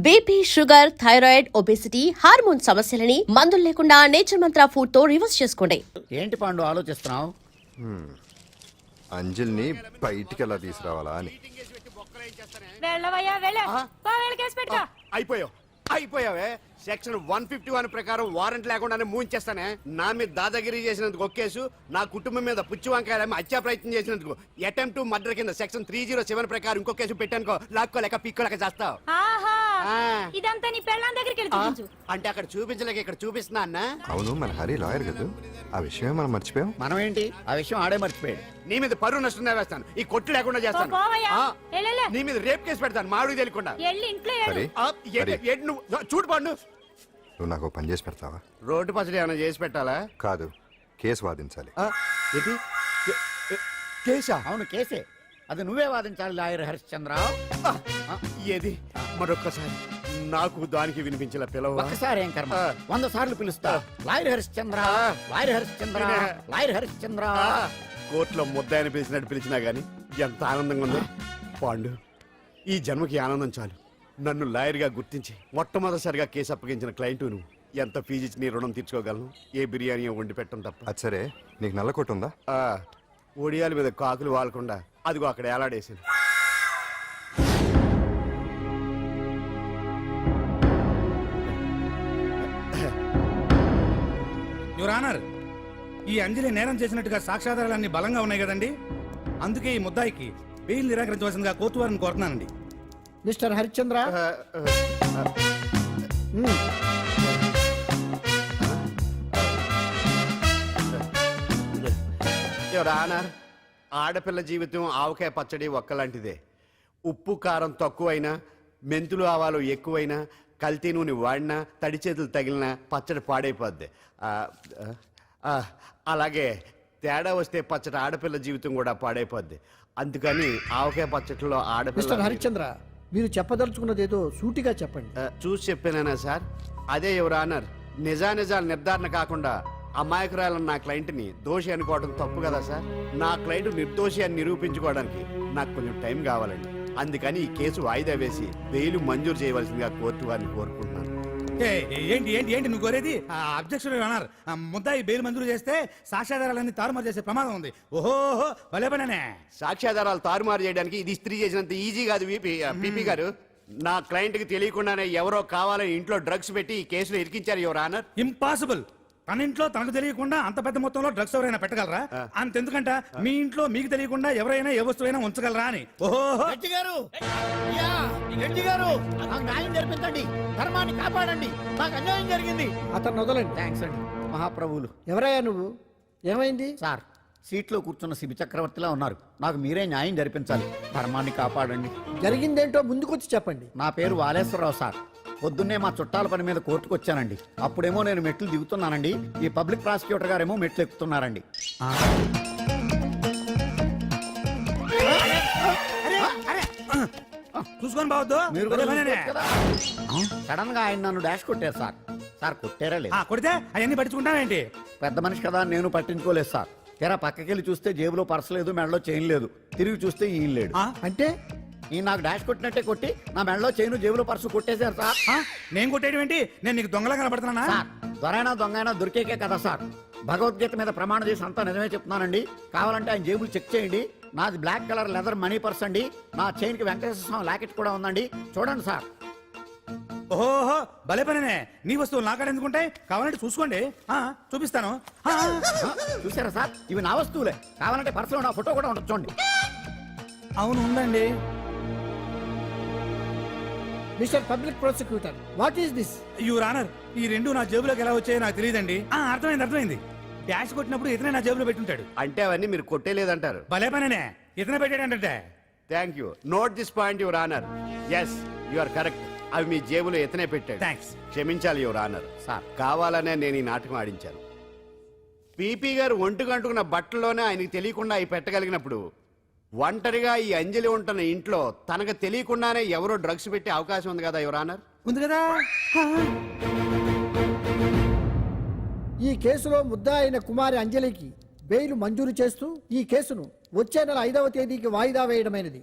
BP, sugar, thyroid, obesity, hormone సమస్యలని మందులు లేకుండా నేచర్ మంత్ర ఫుడ్ తో రివర్స్ చేసుకోండి. ఏంటి పాండు ఆలోచిస్తున్నావు? అంజలిని బయటికి ఎలా తీసుకురావాలా అని. అయిపోయావే. సెక్షన్ 151 ప్రకారం వారెంట్ లేకుండానే మూయించేస్తానే. నా మీద దాదాగిరి చేసినందుకు ఒక కేసు, నా కుటుంబం మీద పుచ్చి వంకాయలేమో హత్యా ప్రయత్నం చేసినందుకు అటెంప్ట్ టు మర్డర్ కింద సెక్షన్ 307 ప్రకారం ఇంకో కేసు పెట్టానుకో, లాక్కోలేక పిక్కోలేక చేస్తావు. ఇదంతా నీ పెళ్ళాం దగ్గరికి చూపించు. అంటే అక్కడ చూపించలేక ఇక్కడ చూపిస్తున్నా అన్న. అవును, మన హరి లాయర్ కదా, ఆ విషయమే మనం మర్చిపోయాం. మనం ఏంటి ఆ విషయం ఆడే మర్చిపోయాడు. నీ మీద పరువు నష్టం వేస్తాను, ఈ కొట్టు లేకుండా చేస్తాను. నీ మీద రేప్ కేసు పెడతాను మాడు తెలియకుండా. చూడు పండు, నువ్వు నాకు పని చేసి పెడతావా? రోడ్డు పచ్చడి ఏమైనా చేసి పెట్టాలా? కాదు, కేసు వాదించాలి. కేసా? అవును కేసే, అది నువ్వే వాదించాలి లాయర్ హరిశ్చంద్ర. ఏది మరొక్కసారి నాకు దానికి వినిపించిన పిలవ. ఒక్కసారి ఏం కర్మ, 100 సార్లు పిలుస్తా. Lawyer Harishchandra, lawyer Harishchandra, lawyer Harishchandra. కోర్టులో ముద్దాయని పిలిచినట్టు పిలిచినా గానీ ఎంత ఆనందంగా ఉందో పాండు. ఈ జన్మకి ఆనందం చాలు. నన్ను లాయర్గా గుర్తించి మొట్టమొదటిసారిగా కేసు అప్పగించిన క్లయింట్ నువ్వు. ఎంత ఫీజు ఇచ్చి నీ రుణం తీర్చుకోగలను? ఏ బిర్యానీ వండి పెట్టడం తప్ప. అది సరే, నీకు నల్ల కొట్టు ఉందా? ఒడియాల మీద కాకులు వాలకుండా అదిగో అక్కడ ఏలాడేసింది. యువర్ ఆనర్, ఈ అంజలి నేరం చేసినట్టుగా సాక్ష్యాధారాలన్నీ బలంగా ఉన్నాయి కదండి. అందుకే ఈ ముద్దాయికి బెయిల్ నిరాకరించవలసిందిగా కోర్టు వారిని కోరుతున్నానండి. మిస్టర్ హరిశ్చంద్ర, యువర్ ఆనర్, ఆడపిల్ల జీవితం ఆవకాయ పచ్చడి ఒక్కలాంటిదే. ఉప్పు కారం తక్కువైనా, మెంతులు ఆవాలు ఎక్కువైనా, కల్తీ నూనె వాడినా, తడి చేతులు తగిలినా పచ్చడి పాడైపోద్ది. అలాగే తేడా వస్తే పచ్చడి ఆడపిల్ల జీవితం కూడా పాడైపోద్ది. అందుకని ఆవకాయ పచ్చడిలో ఆడపిల్ల. మిస్టర్ హరిశ్చంద్ర, మీరు చెప్పదలుచుకున్నది ఏదో సూటిగా చెప్పండి. చూసి చెప్పానా సార్? అదే యువర్ ఆనర్, నిజానిజాలు నిర్ధారణ కాకుండా అమాయకురాలను నా క్లయింట్ని దోషి అనుకోవడం తప్పు కదా సార్. నా క్లయింట్ నిర్దోషి అని నిరూపించుకోవడానికి నాకు కొంచెం టైం కావాలండి. అందుకని ఈ కేసు వాయిదా వేసి బెయిల్ మంజూరు చేయవలసిందిగా కోర్టు వారిని కోరుకుంటున్నాను. ఏంటి ఏంటి ఏంటి నువ్వు కోరేది? అబ్జెక్షన్ యువర్ ఆనర్, ముద్దాయి బెయిల్ మంజూరు చేస్తే సాక్ష్యాధారాలన్నీ తారుమారు చేసే ప్రమాదం ఉంది. ఓహో భలే పనే. సాక్ష్యాధారాలు తారుమారు చేయడానికి ఇది ఇస్త్రీ చేసినంత ఈజీ కాదు పీపీ గారు. నా క్లయింట్ కి తెలియకుండానే ఎవరో కావాలని ఇంట్లో డ్రగ్స్ పెట్టి ఈ కేసులో ఇరికించారు యువర్ ఆనర్. ఇంపాసిబుల్. తన ఇంట్లో తనకు తెలియకుండా అంత పెద్ద మొత్తంలో డ్రగ్స్ ఎవరైనా పెట్టగలరా? అంతెందుకంట మీ ఇంట్లో మీకు తెలియకుండా ఎవరైనా ఏ వస్తువైనా ఉంచగలరా అని. ఓహో న్యాయం జరిపించండి, ధర్మాన్ని కాపాడండి, నాకు అన్యాయం జరిగింది. అతను వదలండి. థ్యాంక్స్ అండి మహాప్రభువులు. ఎవరయ్యా నువ్వు? ఏమైంది? సార్, సీట్లో కూర్చున్న శిబి చక్రవర్తిలా ఉన్నారు. నాకు మీరే న్యాయం జరిపించాలి, ధర్మాన్ని కాపాడండి. జరిగిందేంటో ముందుకొచ్చి చెప్పండి. నా పేరు వాలేశ్వరరావు సార్. పొద్దున్నే మా చుట్టాల పని మీద కోర్టుకు వచ్చానండి. అప్పుడేమో నేను మెట్లు దిగుతున్నానండి, ఈ పబ్లిక్ ప్రాసిక్యూటర్ గారేమో మెట్లు ఎక్కుతున్నారండి. చూసుకొని బావద్దు. మీరు సడన్ గా ఆయన నన్ను డాష్ కొట్టారు సార్. సార్ కొట్టారా లేదు? కొడితే అవన్నీ పట్టించుకుంటావేంటి? పెద్ద మనిషి కదా నేను పట్టించుకోలేదు సార్. తెరా పక్కకెళ్ళి చూస్తే జేబులో పర్స్ లేదు, మెడలో చైన్ లేదు. తిరిగి చూస్తే ఈయన లేడు. అంటే ఈ నాకు డాష్ కొట్టినట్టే కొట్టి నా మెడలో చైను జేబులో పర్సు కొట్టేశారు సార్. నేను కొట్టేయడం ఏంటి? నేను నీకు దొంగలా కనబడుతున్నా సార్? దొరైనా దొంగైనా దొరికేకే కదా సార్. భగవద్గీత మీద ప్రమాణం చేసి అంతా నిజమే చెప్తున్నానండి. కావాలంటే ఆయన జేబులు చెక్ చేయండి. నాది black colour leather money purse అండి. నా చైన్ కి వెంకటేశ్వర స్వామి లాకెట్ కూడా ఉందండి, చూడండి సార్. ఓహో భలే పనే. నీ వస్తువులు నాకాడ ఎందుకుంటాయి? కావాలంటే చూసుకోండి, చూపిస్తాను. చూసారా సార్, ఇవి నా వస్తువులే. కావాలంటే పర్సులో నా ఫోటో కూడా ఉండదు, చూడండి. అవును ఉందండి. Mister public prosecutor, what is this? Your honour, ఈ రెండు నా జేబులోకి ఎలా వచ్చాయో నాకు తెలియదండి. అర్థమైంది. డాష్ కొట్టినప్పుడు ఇతనే నా జేబులో పెట్టుంటాడు. అంటే అవన్నీ మీరు కొట్టేలేదంటారు? భలే పనే, ఇతనే పెట్టాడంటే. Thank you. Note this point your honour. Yes, you are correct. అవి మీ జేబులో ఎతనే పెట్టాడు. థ్యాంక్స్. క్షమించాలి యువర్ ఆనర్. సార్, కావాలనే నేను ఈ నాటకం ఆడించాను. పీపీ గారు ఒంటుకంటుకున్న బట్టల్లోనే ఆయనకి తెలియకుండా అవి పెట్టగలిగినప్పుడు, ఒంటరిగా ఈ అంజలి ఉంటున్న ఇంట్లో తనకు తెలియకుండానే ఎవరో డ్రగ్స్ పెట్టే అవకాశం ఉంది కదా యువర్ ఆనర్. ఉంది కదా. ఈ కేసులో ముద్దా అయిన కుమారి అంజలికి బెయిల్ మంజూరు చేస్తూ ఈ కేసును వచ్చే నెల 5వ తేదీకి వాయిదా వేయడమైనది.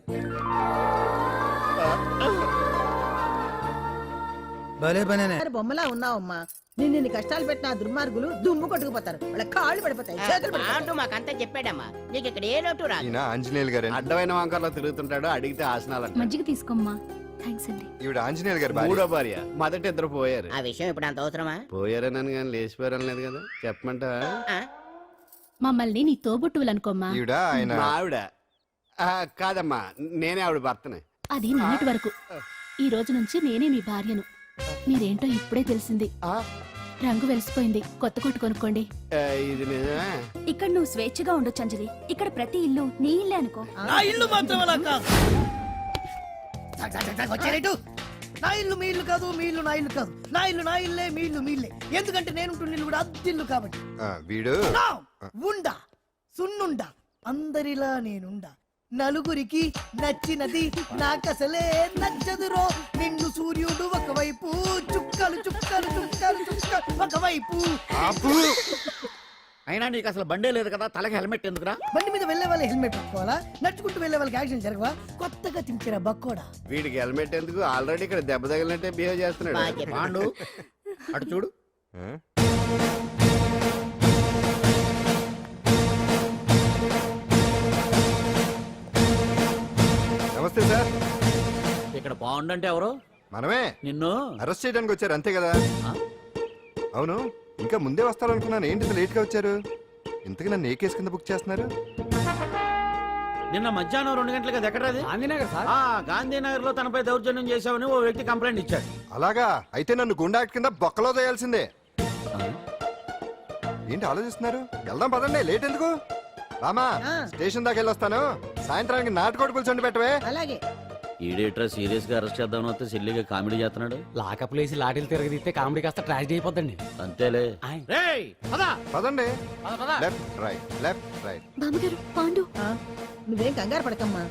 భలే పనేనే బొమ్మలా ఉన్నావమ్మా నిన్ను కష్టాలు పెట్టిన ఆ దుర్మార్గులు దుమ్ము కొట్టుకుపోతారు వాళ్ళ కాళ్ళు పడిపోతాయి చేతులు పడిపోతాయి. అంటూ మాకంతా చెప్పాడమ్మా నీకు ఇక్కడ ఏ లోటు రాదు ఈయన ఆంజనేయులు గారు అడ్డమైన వంకర్లో తిరుగుతుంటాడు, అడిగితే ఆసనాలంట. మజ్జిగ తీసుకోమ్మా థ్యాంక్స్ అండి ఈవిడ ఆంజనేయులు గారు భార్య. మూడో భార్య, మొదట ఇద్దరు పోయారు. ఆ విషయం ఇప్పుడు అంత అవసరమా పోయారనని కానీ లేచిపోయారని లేదు కదా, చెప్పమంట. ఆ? మమ్మల్ని నీ తోబుట్టువులు అనుకోమ్మా ఈవిడ ఆయన మా ఆవిడ కాదమ్మా, నేనే ఆవిడ భర్తనే. అది నిన్నటి వరకు ఈ రోజు నుంచి నేనే మీ భార్యను మీరేంటో ఇప్పుడే తెలిసింది ఆ, రంగు వెలిసిపోయింది కొత్త కొట్టు కొనుక్కోండి ఇది నిజమే. ఇక్కడ నువ్వు స్వేచ్ఛగా ఉండొచ్చు అంజలి ఇక్కడ ప్రతి ఇల్లు నీ ఇల్లే అనుకో నా ఇల్లు మాత్రం అలా కాదు. వచ్చారేటు? నా ఇల్లు మీ ఇల్లు కాదు, మీ ఇల్లు నా ఇల్లు కాదు. నా ఇల్లు నా ఇల్లే, మీ ఇల్లు మీ ఇల్లే. ఎందుకంటే నేను ఉంటున్న ఇల్లు కూడా అద్దిల్లు కాబట్టి. వీడు నా ఉండా సున్నుండా అందరిలా నేనుండా నలుగురికి నచ్చినది నాకసలే నచ్చదురో. నిన్ను సూర్యుడు ఒకవైపు చుక్కలు చుక్కలు చుక్కలు చుక్కలు ఒకవైపు. అయినా నీకు అసలు బండే లేదు కదా, తలకి హెల్మెట్ ఎందుకురా? బండి మీద వెళ్లే వాళ్ళు హెల్మెట్ పెట్టుకోవాలా? నడుచుకుంటూ వెళ్లే వాళ్ళకి యాక్సిడెంట్ జరగవా? కొత్తగా తింటారా బక్కోడా? వీడికి హెల్మెట్ ఎందుకు, ఆల్రెడీ ఇక్కడ దెబ్బ తగిలినట్టే బిహేవ్ చేస్తున్నాడు. బాగా చెప్పావు. పాండు అటు చూడు. ఆ? నమస్తే సార్. ఇక్కడ బాగుండంటే ఎవరు? మనమే నిన్ను అరెస్ట్ చేయడానికి వచ్చారు అంతే కదా? అవును, ఇంకా ముందే వస్తారనుకున్నాను. ఏంటి ఇంత లేట్గా వచ్చారు? ఇంతకీ నన్ను ఏ కేసు కింద బుక్ చేస్తున్నారు? నిన్న మధ్యాహ్నం 2 గంటలకు అది ఎక్కడది? గాంధీనగర్ సార్. గాంధీనగర్ లో తనపై దౌర్జన్యం చేశామని ఓ వ్యక్తి కంప్లైంట్ ఇచ్చాడు. అలాగా? అయితే నన్ను గుండా యాక్ట్ కింద బొక్కలో చేయాల్సిందే. ఏంటి ఆలోచిస్తున్నారు? వెళ్దాం పదండి, లేట్ ఎందుకు? రామా, స్టేషన్ దాకా వెళ్ళొస్తాను. సాయంత్రానికి నాటుకోడి పులుసు వండి పెట్టవే. అలాగే ఈడేట్రా సీరియస్ గా అరెస్ట్ చేద్దామని వస్తే సిల్లిగా కామెడీ చేస్తున్నాడు. లాకప్ లేసి లాటిల్ తిరగదీస్తే కామెడీ కాస్త ట్రాజడీ అయిపోద్దండి. అంతేలే. పదండి. Left right, left right. బామ్మగారు పాండు నువ్వేం కంగారు పడకమ్మా.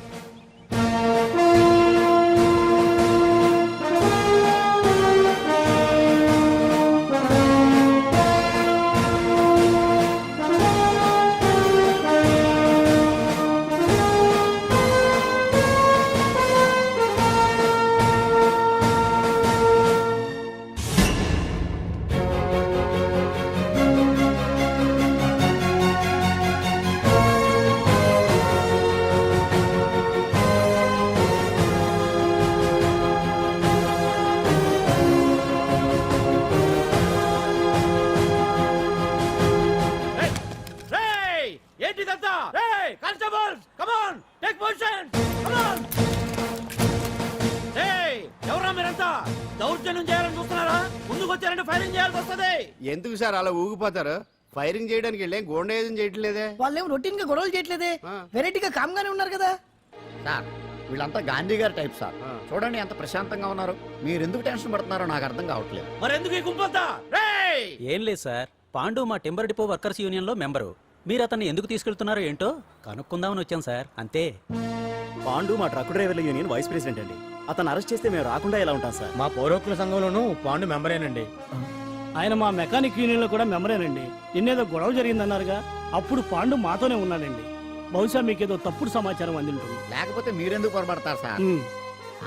ఏంటిదంతా? Constables come on take position come on. ఎవరా మీరంతా? దౌర్జన్యం చేయాలని చూస్తున్నారా? ముందుకు వచ్చారంటే ఫైరింగ్ చేయాల్సి వస్తుంది. ఎందుకు సార్ అలా ఊగిపోతారు? ఫైరింగ్ చేయడానికి వెళ్ళే గోండేజం చేయట్లేదే. వాళ్ళేం రొటీన్ గా గొడవలు చేయట్లేదే, వెరైటీగా కామ్ గానే ఉన్నారు కదా. సార్ వీళ్ళంతా గాంధీ గారి టైప్ సార్. చూడండి ఎంత ప్రశాంతంగా ఉన్నారు. మీరు ఎందుకు టెన్షన్ పడుతున్నారో నాకు అర్థం కావట్లేదు. మరి ఎందుకు ఈ గుంపంతా? ఏం లేదు సార్, పాండు మా టింబర్ డిపో వర్కర్స్ యూనియన్ లో మెంబరు. మీరు అతన్ని ఎందుకు తీసుకెళ్తున్నారో ఏంటో కనుక్కుందామని వచ్చాం సార్, అంతే. పాండు మా ట్రక్ డ్రైవర్ల యూనియన్ వైస్ ప్రెసిడెంట్ అండి. అతను అరెస్ట్ చేస్తే మేము రాకుండా ఎలా ఉంటాం సార్? మా పౌరోక్తుల సంఘంలోనూ పాండు మెంబరేనండి. ఆయన మా మెకానిక్ యూనియన్ లో కూడా మెంబరేనండి. నిన్నేదో గొడవ జరిగిందన్నారుగా, అప్పుడు పాండు మాతోనే ఉన్నాడండి. బహుశా మీకేదో తప్పుడు సమాచారం అందింటుంది. లేకపోతే మీరెందుకు పొరపడతారు సార్?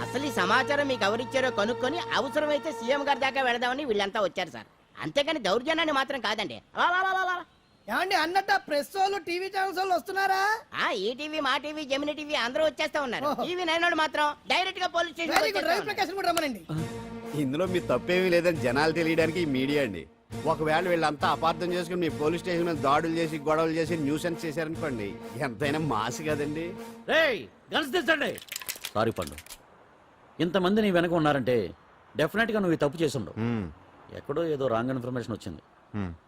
అసలు ఈ సమాచారం మీకు ఎవరిచ్చారో కనుక్కొని అవసరమైతే సీఎం గారి దాకా వెళదామని వీళ్ళంతా వచ్చారు సార్. అంతేకాని దౌర్జన్యాన్ని మాత్రం కాదండి. ఏమండి అన్నట్టు ప్రెస్ వాళ్ళు టీవీ ఛానల్స్ వాళ్ళు వస్తున్నారా? ఈ టీవీ మా టీవీ జమిని టీవీ అందరూ వచ్చేస్తా ఉన్నారు. టీవీ నైన్ మాత్రం డైరెక్ట్ గా police very good, Ravi station. Prakasam కూడా రమ్మనండి. ఇందులో మీ తప్పేమీ లేదని జనాలు తెలియడానికి ఈ మీడియా అండి. ఒకవేళ వీళ్ళంతా అపార్థం చేసుకుని మీ పోలీస్ స్టేషన్ మీద దాడులు చేసి గొడవలు చేసి న్యూసెన్స్ చేశారనుకోండి, ఎంతైనా మాసి కదండి. గన్స్ తెచ్చండి. సారీ పండు, ఇంతమంది నీ వెనక ఉన్నారంటే డెఫినెట్ గా నువ్వు ఈ తప్పు చేసి ఉండవు. ఎక్కడో ఏదో రాంగ్ ఇన్ఫర్మేషన్ వచ్చింది.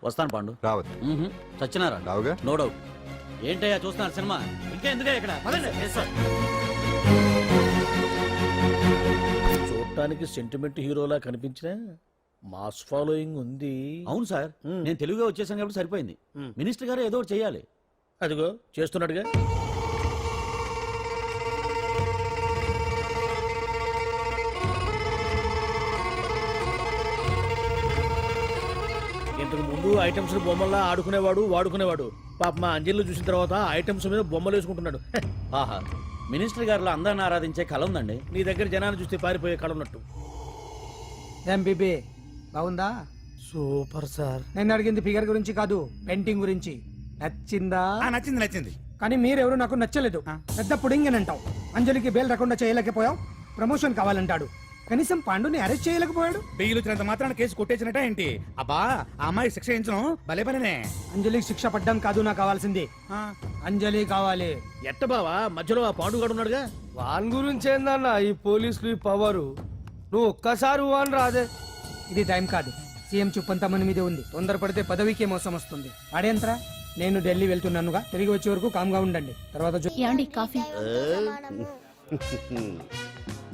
వస్తాను పాండు. రావద్దు. చచ్చినారా? రావుగా. No doubt. ఏంటయ్యా చూస్తున్నారు సినిమా? ఇంకా ఎందుకే ఇక్కడ? చూడటానికి సెంటిమెంట్ హీరోలా కనిపించిన మాస్ ఫాలోయింగ్ ఉంది. అవును సార్, నేను తెలుగుగా వచ్చేసాను కాబట్టి సరిపోయింది. మినిస్టర్ గారు ఏదో ఒకటి చేయాలి. అదిగో చేస్తున్నాడుగా. ఇంతకు ముందు ఐటమ్స్ బొమ్మల్లా ఆడుకునేవాడు, వాడుకునేవాడు. పాప మా అంజలిలో చూసిన తర్వాత ఐటమ్స్ మీద బొమ్మలు వేసుకుంటున్నాడు. ఆహా, మినిస్టర్ గారిలో అందరిని ఆరాధించే కళ ఉందండి. నీ దగ్గర జనాన్ని చూస్తే పారిపోయే కళ ఉన్నట్టు. ఎంబీబీ బాగుందా? Super sir. నేను అడిగింది ఫిగర్ గురించి కాదు, పెయింటింగ్ గురించి. నచ్చిందా? నచ్చింది నచ్చింది. కానీ మీరెవరు నాకు నచ్చలేదు. పెద్ద పుడింగ్ అని అంటావు, అంజలికి బెయిల్ రాకుండా చేయలేకపోయావు, ప్రమోషన్ కావాలంటాడు, కనీసం పాండుని అరెస్ట్ చేయలేకపోయాడు. బెయిల్ వచ్చినంత మాత్రాన కేసు కొట్టేసినట్ట ఏంటి? అబ్బా ఆ అమ్మాయి శిక్ష వేయించడం భలే పనినే. అంజలికి శిక్ష పడ్డం కాదు నాకు కావాల్సింది, అంజలి కావాలి. ఎట్ట బావా మధ్యలో ఆ పాండుగాడు ఉన్నాడుగా. వాన్ గురించి ఏందన్నా ఈ పోలీసులు పవరు? నువ్వు ఒక్కసారి వాన్ రాదే. ఇది టైం కాదు, సీఎం చుప్పంతా మన మీదే ఉంది. తొందరపడితే పదవికే మోసం వస్తుంది. అడేంతరా, నేను ఢిల్లీ వెళ్తున్నానుగా, తిరిగి వచ్చే వరకు కామ్గా ఉండండి. తర్వాత ఏమండి కాఫీ?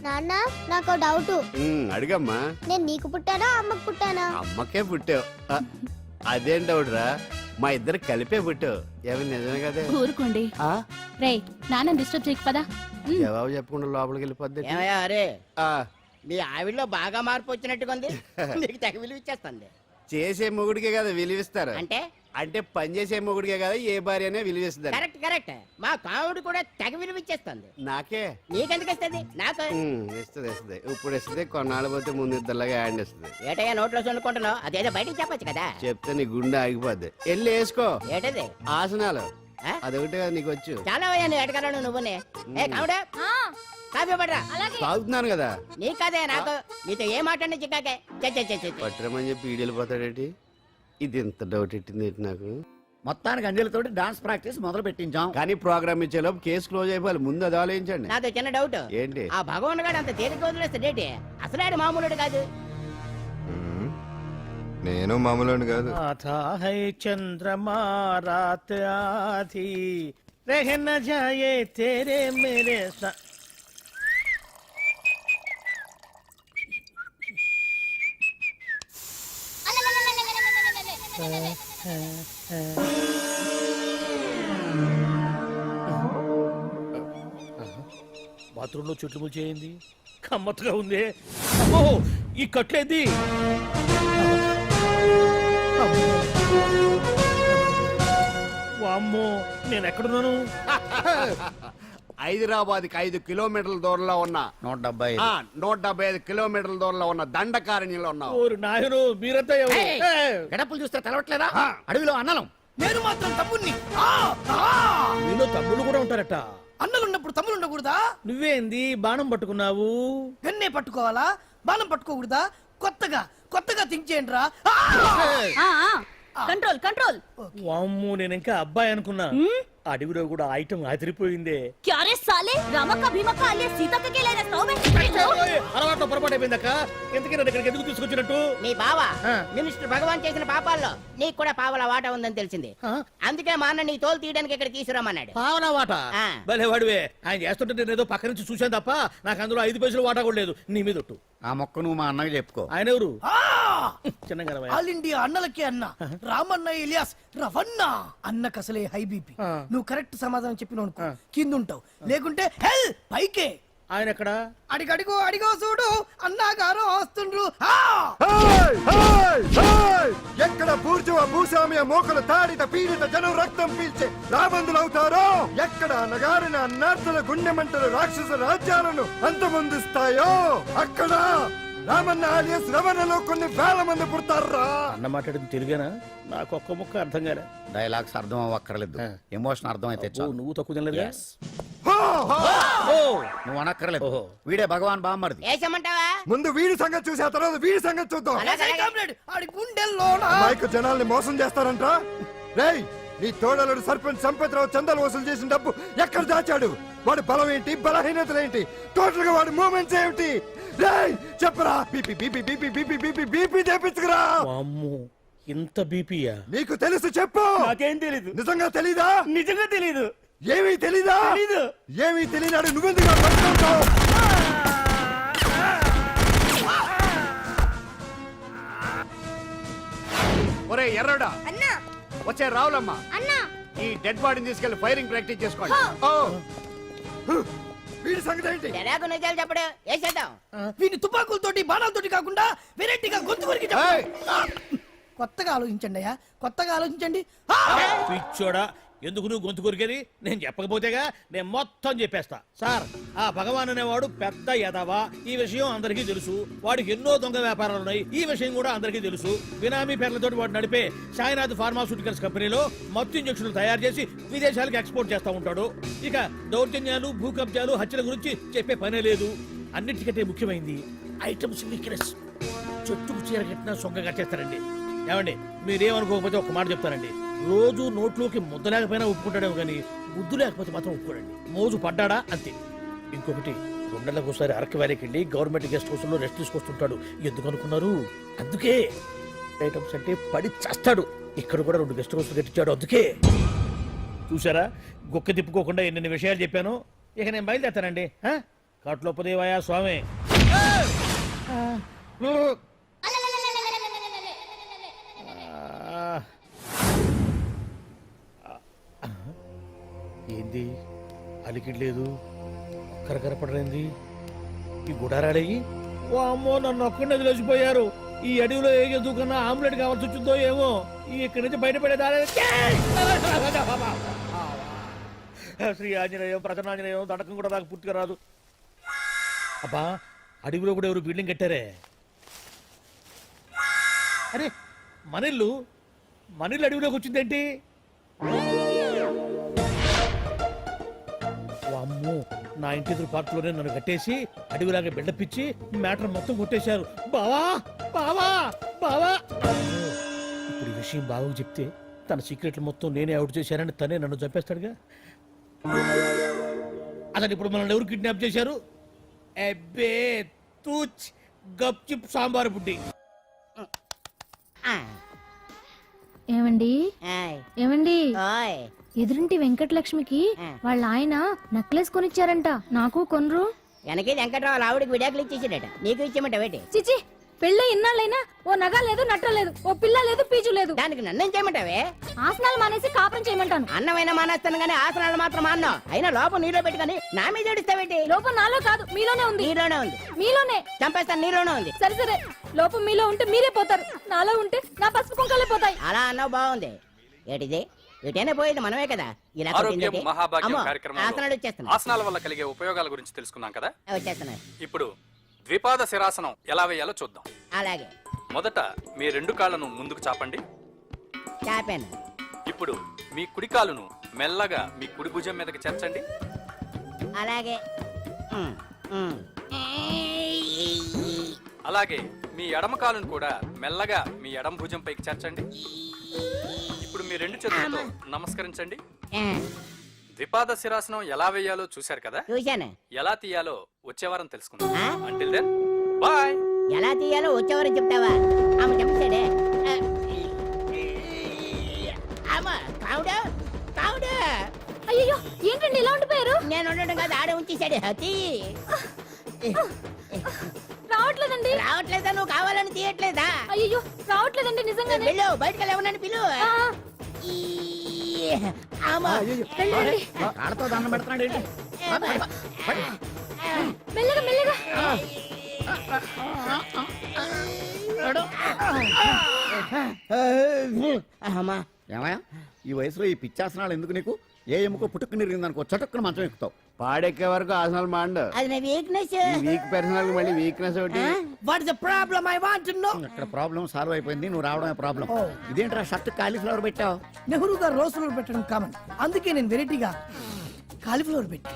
నాన్న నాకు డౌట్. అడిగమ్మా. నేను నీకు పుట్టానా అమ్మకు పుట్టానా? అమ్మకే పుట్టావు. అదేం డౌట్ రా, మా ఇద్దరు కలిపే పుట్టావు. ఏమి నిజమే కదే? ఊరుకోండి. రే నాన్న డిస్టర్బ్ చేయకు పదా. జవాబు చెప్పకుండా లోపలికి వెళ్ళిపోద్ది. ఏమయ్యా అరే, మీ ఆవిడలో బాగా మార్పు వచ్చినట్టుగా ఉంది. నీకు తెగ విలువ ఇచ్చేస్తుంది. చేసే మొగుడికే కదా విలువిస్తారు. అంటే అంటే పని చేసే మొగుడికే కదా ఏ భార్య అనే విలువిస్తారు. Correct correct. మా కావుడు కూడా తెగ విలువ ఇచ్చేస్తుంది. నాకే నీకెందుకు ఇస్తుంది? నాకు ఇస్తుంది ఇస్తుంది. ఇప్పుడు ఇస్తుంది, కొన్నాళ్ళు పోతే ముందు ఇద్దరులాగా హ్యాండ్ ఇస్తుంది. ఏటయ్యా నోట్లో చల్లుకుంటున్నావు? అదేదో బయటికి చెప్పొచ్చు కదా. చెప్తే నీ గుండె ఆగిపోద్ది. వెళ్ళి వేసుకో ఏటది? ఆసనాలు. అదొకటి కదా నీకు వచ్చు. చాలా అయ్యా నీ ఎడగలను నువ్వునే. ఏ కావుడా కాఫీ పడరా. తాగుతున్నాను కదా. నీ కదే నాకు. నీతో ఏ మాట్లాడి చిక్కాకే. పట్టరమని చెప్పి ఈడు వెళ్ళిపోతాడేటి? ఇది ఎంత డౌట్ ఎట్టింది ఏంటి నాకు? మొత్తానికి అంజలితోటి డాన్స్ ప్రాక్టీస్ మొదలు పెట్టించాం. కానీ ప్రోగ్రామ్ ఇచ్చేలోపు కేసు క్లోజ్ అయిపోవాలి. ముందు అది ఆలోచించండి. నాతో చిన్న డౌట్. ఏంటి? ఆ భగవాన్ గారు అంత తేలిక వదిలేస్తాడేటి? అసలు ఆడు మామూలుడు కాదు. నేను మామూలు కాదు. చంద్రమా రాత్ ఆధీ रहना जाए तेरे मेरे साथ. బాత్రూంలో చుట్లు ముల్చేయింది, కమ్మత్తుగా ఉంది. అమ్మో ఈ కట్లేది. వామ్మో నేను ఎక్కడున్నాను? హైదరాబాద్కి 5 కిలోమీటర్ల దూరంలో ఉన్న 175 కిలోమీటర్ల దూరంలో ఉన్న దండకారణ్యంలో ఉన్నావు. ఓరు నాయనో మీరంతా ఎవరు? గడపలు చూస్తే తెలవట్లేదా? అడవిలో అన్నలం. నేను మాత్రం తమ్ముణ్ణి. మీలో తమ్ముళ్ళు కూడా ఉంటారట. అన్నలున్నప్పుడు తమ్ముడు ఉండకూడదా? నువ్వేంది బాణం పట్టుకున్నావు? గన్నే పట్టుకోవాలా, బాణం పట్టుకోకూడదా? కొత్తగా కొత్తగా థింక్ చేయండి రా. Control control. వామ్మో నేను ఇంకా అబ్బాయి అనుకున్నా. అడవిలో కూడా ఐటమ్ అదిరిపోయిందే. క్యారే సాలే రామక్క భీమక్క అల్లే సీతక్క కే లేనా సౌమే. అలవాట్లో పొరపాటు అయిపోయిందక్క. ఎందుకని నన్ను ఇక్కడికి ఎందుకు తీసుకొచ్చినట్టు? మీ బావ మినిస్టర్ భగవాన్ చేసిన పాపాల్లో నీకు కూడా పావల వాట ఉందని తెలిసింది. అందుకే మా అన్న నీ తోలు తీయడానికి ఇక్కడ తీసుకురామన్నాడు. పావలా వాట? భలే వాడివే. ఆయన చేస్తుంటే నేను ఏదో పక్క నుంచి చూశాను తప్ప నాకు అందులో 5 పైసలు వాటా కూడా లేదు. నీ మీద ఒట్టు. ఆ మొక్క నువ్వు మా అన్నకి చెప్పుకో. ఆయన ఎవరు? చిన్నగా ఆల్ ఇండియా అన్నలకే అన్న రామన్న ఇలియాస్ రవన్న. అన్నకు అసలే హై బీపీ. నువ్వు కరెక్ట్ సమాధానం చెప్పినావు అనుకో కింద ఉంటావు, లేకుంటే హెల్ పైకే. ఆయన ఎక్కడ? అడిగడిగో అడిగో చూడు అన్నగారు వస్తుండ్రు. ఎక్కడ బూర్జువ భూస్వామ్య మోకలు తాడిత పీడిత జనం రక్తం పీల్చే రాబందులవుతారో, ఎక్కడ నగారిన అన్నార్థుల గుండె మంటలు రాక్షస రాజ్యాలను అంతమొందిస్తాయో, అక్కడ రామన్న ఆలియస్ రవణలో కొన్ని వేల మంది పుడతారా. అన్న మాట్లాడింది తెలుగేనా? నాకు ఒక్క ముక్క అర్థం కాలే. డైలాగ్స్ అర్థం అవ్వక్కర్లేదు, ఎమోషన్ అర్థం అయితే చాలు. నువ్వు తక్కువ తినలేదు. నువ్వు అనక్కర్లేదు. వీడే భగవాన్ బామ్మర్ది. వేసమంటావా? ముందు వీడి సంగతి చూసి ఆ తర్వాత వీడి సంగతి చూద్దాం. ఆడి గుండెల్లో అమాయక జనాల్ని మోసం చేస్తారంట. రేయ్, నీ తోడలుడు సర్పంచ్ సంపత్రావు చందాలు వసూలు చేసిన డబ్బు ఎక్కడ దాచాడు? వాడి బలం ఏంటి, బలహీనతలు ఏంటి, టోటల్ గా వాడి మూమెంట్స్ ఏమిటి? రేయ్ చెప్పరా. BP BP BP BP BP BP తెప్పించుకురా. అమ్మో ఇంత బీపీయా? నీకు తెలుసు చెప్పు. నాకేం తెలీదు. నిజంగా తెలీదా? నిజంగా తెలీదు. ఏమీ తెలీదా? తెలీదు. ఏమీ తెలియనాడు నువ్వెందుకు పట్టుకుంటావు? ఒరే ఎర్రడా, అన్నా వచ్చే రావులమ్మ, అన్నా ఈ డెడ్ బాడీని తీసుకెళ్లి ఫైరింగ్ ప్రాక్టీస్ చేసుకోండి. వీడి సంగతి ఏంటి? ఎలాగో నిజాలు చెప్పడు. వేసేద్దాం. వీని తుపాకులతోటి బాణాలతోటి కాకుండా వెరైటీగా గొంతు వరకు కొత్తగా ఆలోచించండి అయ్యా, కొత్తగా ఆలోచించండి. పిచ్చోడా ఎందుకు నువ్వు గొంతు కొరికేది? నేను చెప్పకపోతేగా నేను మొత్తం చెప్పేస్తా. సార్, ఆ భగవాన్ అనేవాడు పెద్ద యదవా, ఈ విషయం అందరికీ తెలుసు. వాడికి ఎన్నో దొంగ వ్యాపారాలు ఉన్నాయి, ఈ విషయం కూడా అందరికీ తెలుసు. బినామీ పేర్లతో వాడు నడిపే సాయినాథ్ ఫార్మాస్యూటికల్స్ కంపెనీలో మత్తు ఇంజక్షన్లు తయారు చేసి విదేశాలకు ఎక్స్పోర్ట్ చేస్తా ఉంటాడు. ఇక దౌర్జన్యాలు, భూ కబ్జాలు, హత్యల గురించి చెప్పే పనే లేదు. అన్నిటికంటే ముఖ్యమైనది ఐటమ్స్ వీక్నెస్. చెట్టుకు చీర కట్టినా సొంగగా చేస్తారండి. ఏమండి, మీరేమనుకోకపోతే ఒక మాట చెప్తారండి. రోజు నోట్లోకి ముద్ద లేకపోయినా ఒప్పుకుంటాడేమో కానీ ముద్దు లేకపోతే మాత్రం ఒప్పుకోడండి. మోజు పడ్డాడా అంతే. ఇంకొకటి, 2 నెలలకు ఒకసారి అరకు వ్యాలీకి వెళ్ళి గవర్నమెంట్ గెస్ట్ హౌస్ లో రెస్ట్ తీసుకొస్తుంటాడు. ఎందుకు అనుకున్నారు? అందుకే. ఐటమ్స్ అంటే పడి చేస్తాడు. ఇక్కడ కూడా 2 గెస్ట్ హౌస్ కట్టించాడు. అందుకే. చూసారా, గుక్క తిప్పుకోకుండా ఎన్ని విషయాలు చెప్పాను. ఇక నేను బయలుదేరుతానండి. కాట్లోపదేవాయ స్వామి. ఏంది అలికిడ్ లేదు, కరకరపడలేంది? ఈ గుడారాడయ్యి ఓ అమ్మో, నన్ను ఒక్కడిని వదిలేసిపోయారు. ఈ అడవిలో ఏ ఎదుగుకన్నా ఆమ్లెట్ కావాల్సి వచ్చిందో ఏమో. ఇక్కడి నుంచి బయటపడేదారే. శ్రీ ఆంజనేయం, ప్రసన్నాంజనేయం, దడకం కూడా నాకు పూర్తిగా రాదు. అబ్బా, అడవిలో కూడా ఎవరు బిల్డింగ్ కట్టారే? అరే, మనిల్లు అడవిలోకి వచ్చిందేంటి? అమ్మో, నా ఇంటి ఎదురు పార్కులోనే నన్ను కట్టేసి అడవిలాగా బిల్డపిచ్చి మ్యాటర్ మొత్తం కొట్టేశారు. బావా బావా బావా. ఇప్పుడు ఈ విషయం బావకు చెప్తే తన సీక్రెట్లు మొత్తం నేనే అవుట్ చేశానని తనే నన్ను చంపేస్తాడుగా. అతను ఇప్పుడు మనల్ని ఎవరు కిడ్నాప్ చేశారు? అబ్బే తూచ్, గప్చిప్ సాంబార్ బుడ్డి. ఏమండి ఆయ్. ఏమండి ఓయ్. ఎదురింటి వెంకటలక్ష్మికి వాళ్ళ ఆయన నెక్లెస్ కొనిచ్చారంట, నాకు కొనరు? వెనకే వెంకట్రావు ఆవిడకి విడాకులు ఇచ్చేసాడట, నీకు ఇచ్చేమంట వేటి? చిచి, పెళ్ళి ఇన్నాళ్ళైనా ఓ నగ లేదు, నట్ట లేదు, ఓ పిల్ల లేదు, పీచు లేదు. దానికి నన్నేం చేయమంటావే? ఆసనాలు మానేసి కాపురం చేయమంటాను. అన్నమైన మానేస్తాను గానీ ఆసనాలు మాత్రం మాన్నా. అయినా లోపం నీలో పెట్టుకొని నా మీద ఏడుస్తావేటి? లోపం నాలో కాదు, మీలోనే ఉంది. నీలోనే ఉంది. మీలోనే. చంపేస్తాను, నీలోనే ఉంది. సరే సరే, లోపం మీలో ఉంటే మీరే పోతారు, నాలో ఉంటే నా పసుపు కుంకాలే పోతాయి. అలా అన్నావు, బాగుంది. ఏటిది? ఎటైనా పోయేది మనమే కదా. ఇలా ఆరోగ్యం కొట్టిందేటి? మహాభాగ్యం అమ్మో, కార్యక్రమంలో ఆసనాలు వచ్చేస్తున్నాయి. ఆసనాల వల్ల కలిగే ఉపయోగాల గురించి తెలుసుకున్నాం కదా. వచ్చేస్తున్నాయి. ఇప్పుడు ద్విపాద శిరాసనం ఎలా వేయాలో చూద్దాం. అలాగే. మొదట మీ 2 కాళ్ళను ముందుకు చాపండి. చాపాను. ఇప్పుడు మీ కుడి కాలును మెల్లగా మీ కుడి భుజం మీదకి చేర్చండి. అలాగే. అలాగే మీ ఎడమ కాలును కూడా మెల్లగా మీ ఎడమ భుజం పైకి చేర్చండి. ఇప్పుడు మీ 2 చేతులతో నమస్కరించండి. ద్విపాద శిరాసనం ఎలా వేయాలో చూశారు కదా. చూశాను. ఎలా తీయాలో వచ్చే వారం తెలుసుకుందాం. Until then bye. ఎలా తీయాలో వచ్చేవారు చెప్తావా? ఆమె చెప్పాడే. అయ్యో, ఏంటండి ఇలా ఉండిపోయారు? నేను ఉండడం కాదు, ఆడే ఉంచేసాడే. హతి రావట్లేదండి. రావట్లేదా? నువ్వు కావాలని తీయట్లేదా? అయ్యో, రావట్లేదండి నిజంగానే. వెళ్ళు, బయటకు ఎవరన్నా పిలు. కాళ్ళతో దండం పెడుతున్నాడు ఏంటి? మెల్లగా మెల్లగా. ఏమయ్యా, ఈ వయసులో ఈ పిచ్చాసనాలు ఎందుకు నీకు? ఏ ఎముకో పుట్టుకుని ఇరిగిందనుకో, చటుక్కున మంచం ఎక్కుతావు. పాడెక్కే వరకు ఆసనాలు మాండు. అది నా వీక్నెస్. వీక్ పర్సనల్ మళ్ళీ వీక్నెస్ ఒకటి. What is the problem? I want to know. ఇక్కడ ప్రాబ్లం సాల్వ్ అయిపోయింది, నువ్వు రావడమే ప్రాబ్లం. ఇదేంట్రా షర్ట్ కాలీఫ్లవర్ పెట్టావు? నెహ్రూ గారు రోజ్ ఫ్లవర్ పెట్టడం కామన్, అందుకే నేను వెరైటీగా కాలీఫ్లవర్ పెట్టి.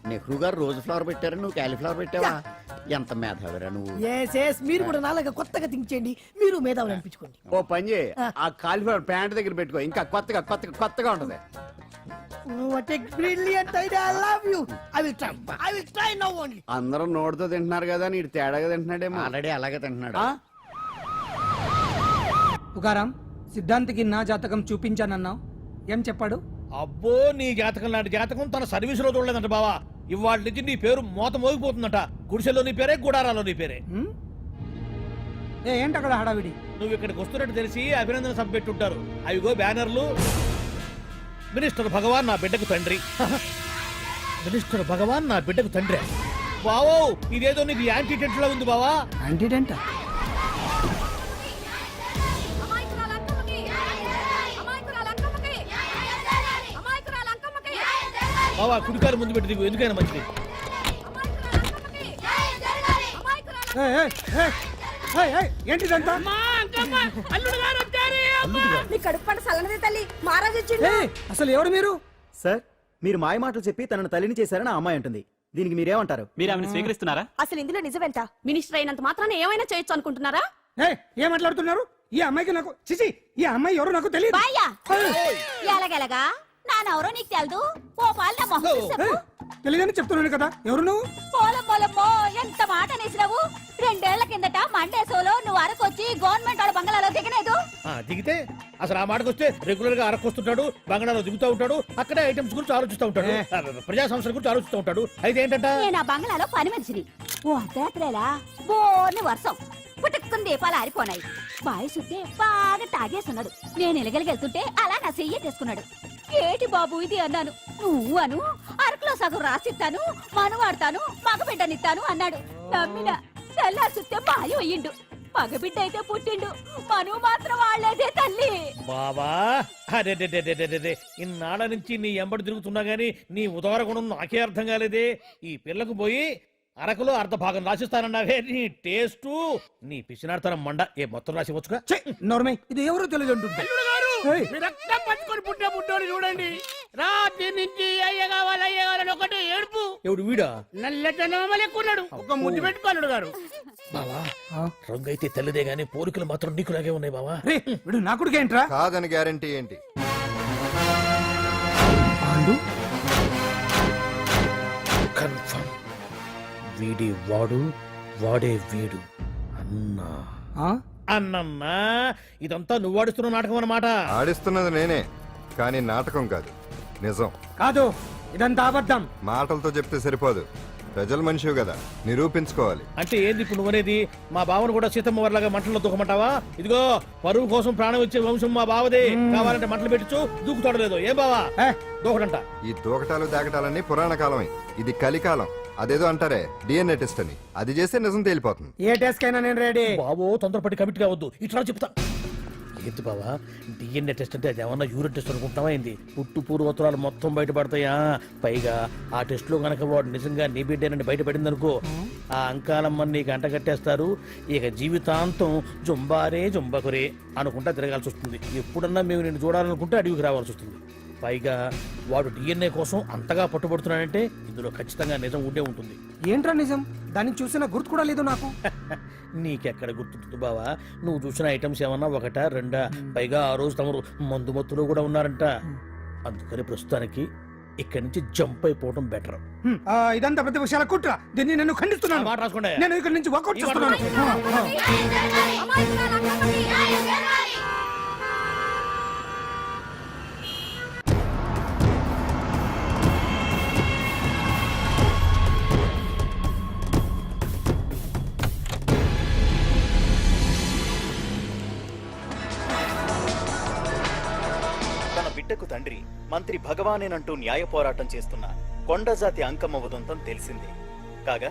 నెహ్రూ గారు రోజు ఫ్లవర్ పెట్టారు, నువ్వు కాలీఫ్లవర్ పెట్టావా? ఎంత మేధావిరా నువ్వు. మీరు కూడా నాలాగా కొత్తగా థింక్ చేయండి, మీరు మేధావులు అనిపించుకోండి. ఓ పని చేయి, ఆ కాలీఫ్లవర్ ప్యాంట్ దగ్గర పెట్టుకో, ఇంకా కొత్తగా ఉంటది. What a brilliant idea! I love you. I will try now only. అందరూ నోటితో తింటున్నారు కదా, నీడు తేడాగా తింటున్నాడేమో. ఆల్రెడీ అలాగే తింటున్నాడు. పుకారాం, సిద్ధాంతికి నా జాతకం చూపించానన్నావు, ఏం చెప్పాడు? అబ్బో, నీ జాతకం లాంటి జాతకం తన సర్వీసులో చూడలేదంట బావా. ఇవాళ నుంచి నీ పేరు మోత మోగిపోతుందట. గుడిసెలో నీ పేరే, గుడారాలో నీ పేరే. ఏంటి అక్కడ హడావిడి? నువ్వు ఇక్కడికి వస్తున్నట్టు తెలిసి అభినందన సభ పెట్టుంటారు. అవిగో బ్యానర్లు. మినిస్టర్ భగవాన్ నా బిడ్డకు తండ్రి. మినిస్టర్ భగవాన్ నా బిడ్డకు తండ్రి. బావో, ఇదేదో నీకు యాంటీటెంట్ లా ఉంది బావా. యాంటీటెంట్? బావా కుడికారు ముందు పెట్టి దిగు ఎందుకైనా మంచిది. ఏంటిదంతా అసలు ఎవరు మీరు? సార్ మీరు మాయ మాటలు చెప్పి తనను తల్లిని చేశారని ఆ అమ్మాయి అంటుంది. దీనికి మీరేమంటారు? మీరు ఆమెను స్వీకరిస్తున్నారా? అసలు ఇందులో నిజమేంట? మినిస్టర్ అయినంత మాత్రాన ఏమైనా చేయొచ్చు అనుకుంటున్నారా? ఏం మాట్లాడుతున్నారు? ఈ అమ్మాయికి నాకు చిచి ఈ అమ్మాయి ఎవరు నాకు తెలియదు. ఎలాగెలగా నానెవరో నీకు తెలదు. ఓ పాలన మొహం చెప్పు. తెలియదని చెప్తున్నాను కదా. ఎవరు నువ్వు? పోలమ్మో ఎంత మాట అనేసినావు. 2 ఏళ్ల కిందట మండేసోలో నువ్వు అరకొచ్చి గవర్నమెంట్ వాళ్ళ బంగాళాలో దిగలేదు. దిగితే అసలు ఆ మాటకు వస్తే రెగ్యులర్ గా అరకొస్తుంటాడు, బంగాళాలో దిగుతూ ఉంటాడు, అక్కడే ఐటమ్స్ గురించి ఆలోచిస్తూ ఉంటాడు, ప్రజా సంస్థల గురించి ఆలోచిస్తూ ఉంటాడు. అయితే ఏంటంట, నేను ఆ బంగాళాలో పని మనిషిని. ఓ అర్ధరాత్రేలా బోర్ని వర్షం పుట్టుకుని దీపాలు ఆరిపోనాయి. బాయ్ సుట్టే బాగా తాగేస్తున్నాడు. నేను ఎలగలిగెళ్తుంటే అలా నా చెయ్యి తీసుకున్నాడు. ఏటి బాబు ఇది అన్నాను. నువ్వు అను అరకులో సగం రాసిస్తాను, మనువాడతాను, మగబిడ్డనిస్తాను అన్నాడు. నమ్మిన తెల్లారి చూస్తే బాయ్ అయ్యిండు. మగబిడ్డ అయితే పుట్టిండు, మనువు మాత్రం వాళ్ళేదే తల్లి. బాబా అరే ఇన్నాళ్ళ నుంచి నీ ఎంబడి తిరుగుతున్నా గానీ నీ ఉదార గుణం నాకే అర్థం కాలేదే. ఈ పిల్లకు పోయి అరకులో అర్ధ భాగం రాసిస్తానన్నావే, నీ టేస్టు నీ పిచ్చినాడతనం మండ. ఏ మొత్తం రాసివచ్చుగా. నోర్మై ఇది ఎవరో తెలియదు అంటుంటే రక్తం పట్టుకొని పుట్టే పుట్టోడు చూడండి. రాత్రి నుంచి అయ్య కావాలని ఒకటే ఏడుపు. ఎవడు వీడా? నల్లెట్టనోమలు ఎక్కున్నాడు. ఒక ముద్దు పెట్టుకోలేడు గారు. బావా రంగు అయితే తెల్లదే గానీ పోలికలు మాత్రం నీకులాగే ఉన్నాయి బావా. వీడు నా కొడుకేంట్రా? కాదని గ్యారంటీ ఏంటి? కన్ఫర్మ్ వీడి వాడు, వాడే వీడు. అన్నా అన్నన్నా ఇదంతా నువ్వు ఆడిస్తున్న నాటకం అన్నమాట. ఆడిస్తున్నది నేనే, కానీ నాటకం కాదు, నిజం. కాదు ఇదంతా అబద్ధం. మాటలతో చెప్తే సరిపోదు, ప్రజల మనిషివి కదా, నిరూపించుకోవాలి. అంటే ఏంది ఇప్పుడు నువ్వనేది? మా బావను కూడా సీతమ్మ వారిలాగా మంటల్లో దూకమంటావా? ఇదిగో పరువు కోసం ప్రాణం ఇచ్చే వంశం మా బావదే. కావాలంటే మంటలు పెట్టచ్చు, దూకుతాడు లేదు. ఏం బావా దూకడంట? ఈ దూకటాలు దాకటాలన్నీ పురాణ కాలమే, ఇది కలికాలం. అదేదో అంటారే డిఎన్ఏ టెస్ట్ అని, అది చేస్తే నిజం తేలిపోతుంది. ఏ టెస్ట్ కైనా నేను రెడీ. బావో తొందరపడి కమిట్ కావద్దు, ఇట్లా చెప్తా. ఏంటి బావా డిఎన్ఏ టెస్ట్ అంటే అది ఏమన్నా యూరిన్ టెస్ట్ అనుకుంటావా ఏంది? పుట్టు పూర్వోత్తరాలు మొత్తం బయటపడతాయా? పైగా ఆ టెస్ట్ లో గనక వాడు నిజంగా నీ బిడ్డేనని బయటపడింది అనుకో, ఆ అంకాలమ్మని నీకు అంట కట్టేస్తారు. ఇక జీవితాంతం జుంబారే జుంబకురే అనుకుంటా తిరగాల్సి వస్తుంది. ఎప్పుడన్నా మేము నిన్ను చూడాలనుకుంటే అడవికి రావాల్సి వస్తుంది. పైగా వాడు డిఎన్ఏ కోసం అంతగా పట్టుబడుతున్నాడంటే ఇందులో ఖచ్చితంగా నిజం ఉండే ఉంటుంది. ఏంట్రా నిజం? దాన్ని చూసిన గుర్తు కూడా లేదు నాకు. నీకెక్కడ గుర్తుంటుంది బావా? నువ్వు చూసిన ఐటమ్స్ ఏమన్నా ఒకటా రెండా? పైగా ఆ రోజు తమరు మందు మత్తులో కూడా ఉన్నారంట. అందుకని ప్రస్తుతానికి ఇక్కడి నుంచి జంప్ అయిపోవడం బెటర్. ఇదంతా పెద్ద విషయాల కుట్ర. దీన్ని నేను ఖండిస్తున్నాను. మాట రాసుకోండి. నేను ఇక్కడి నుంచి వాకౌట్ చేస్తున్నాను. బిడ్డకు తండ్రి మంత్రి భగవానేనంటూ న్యాయ పోరాటం చేస్తున్న కొండజాతి అంకమ్మ ఉదంతం తెలిసిందే. కాగా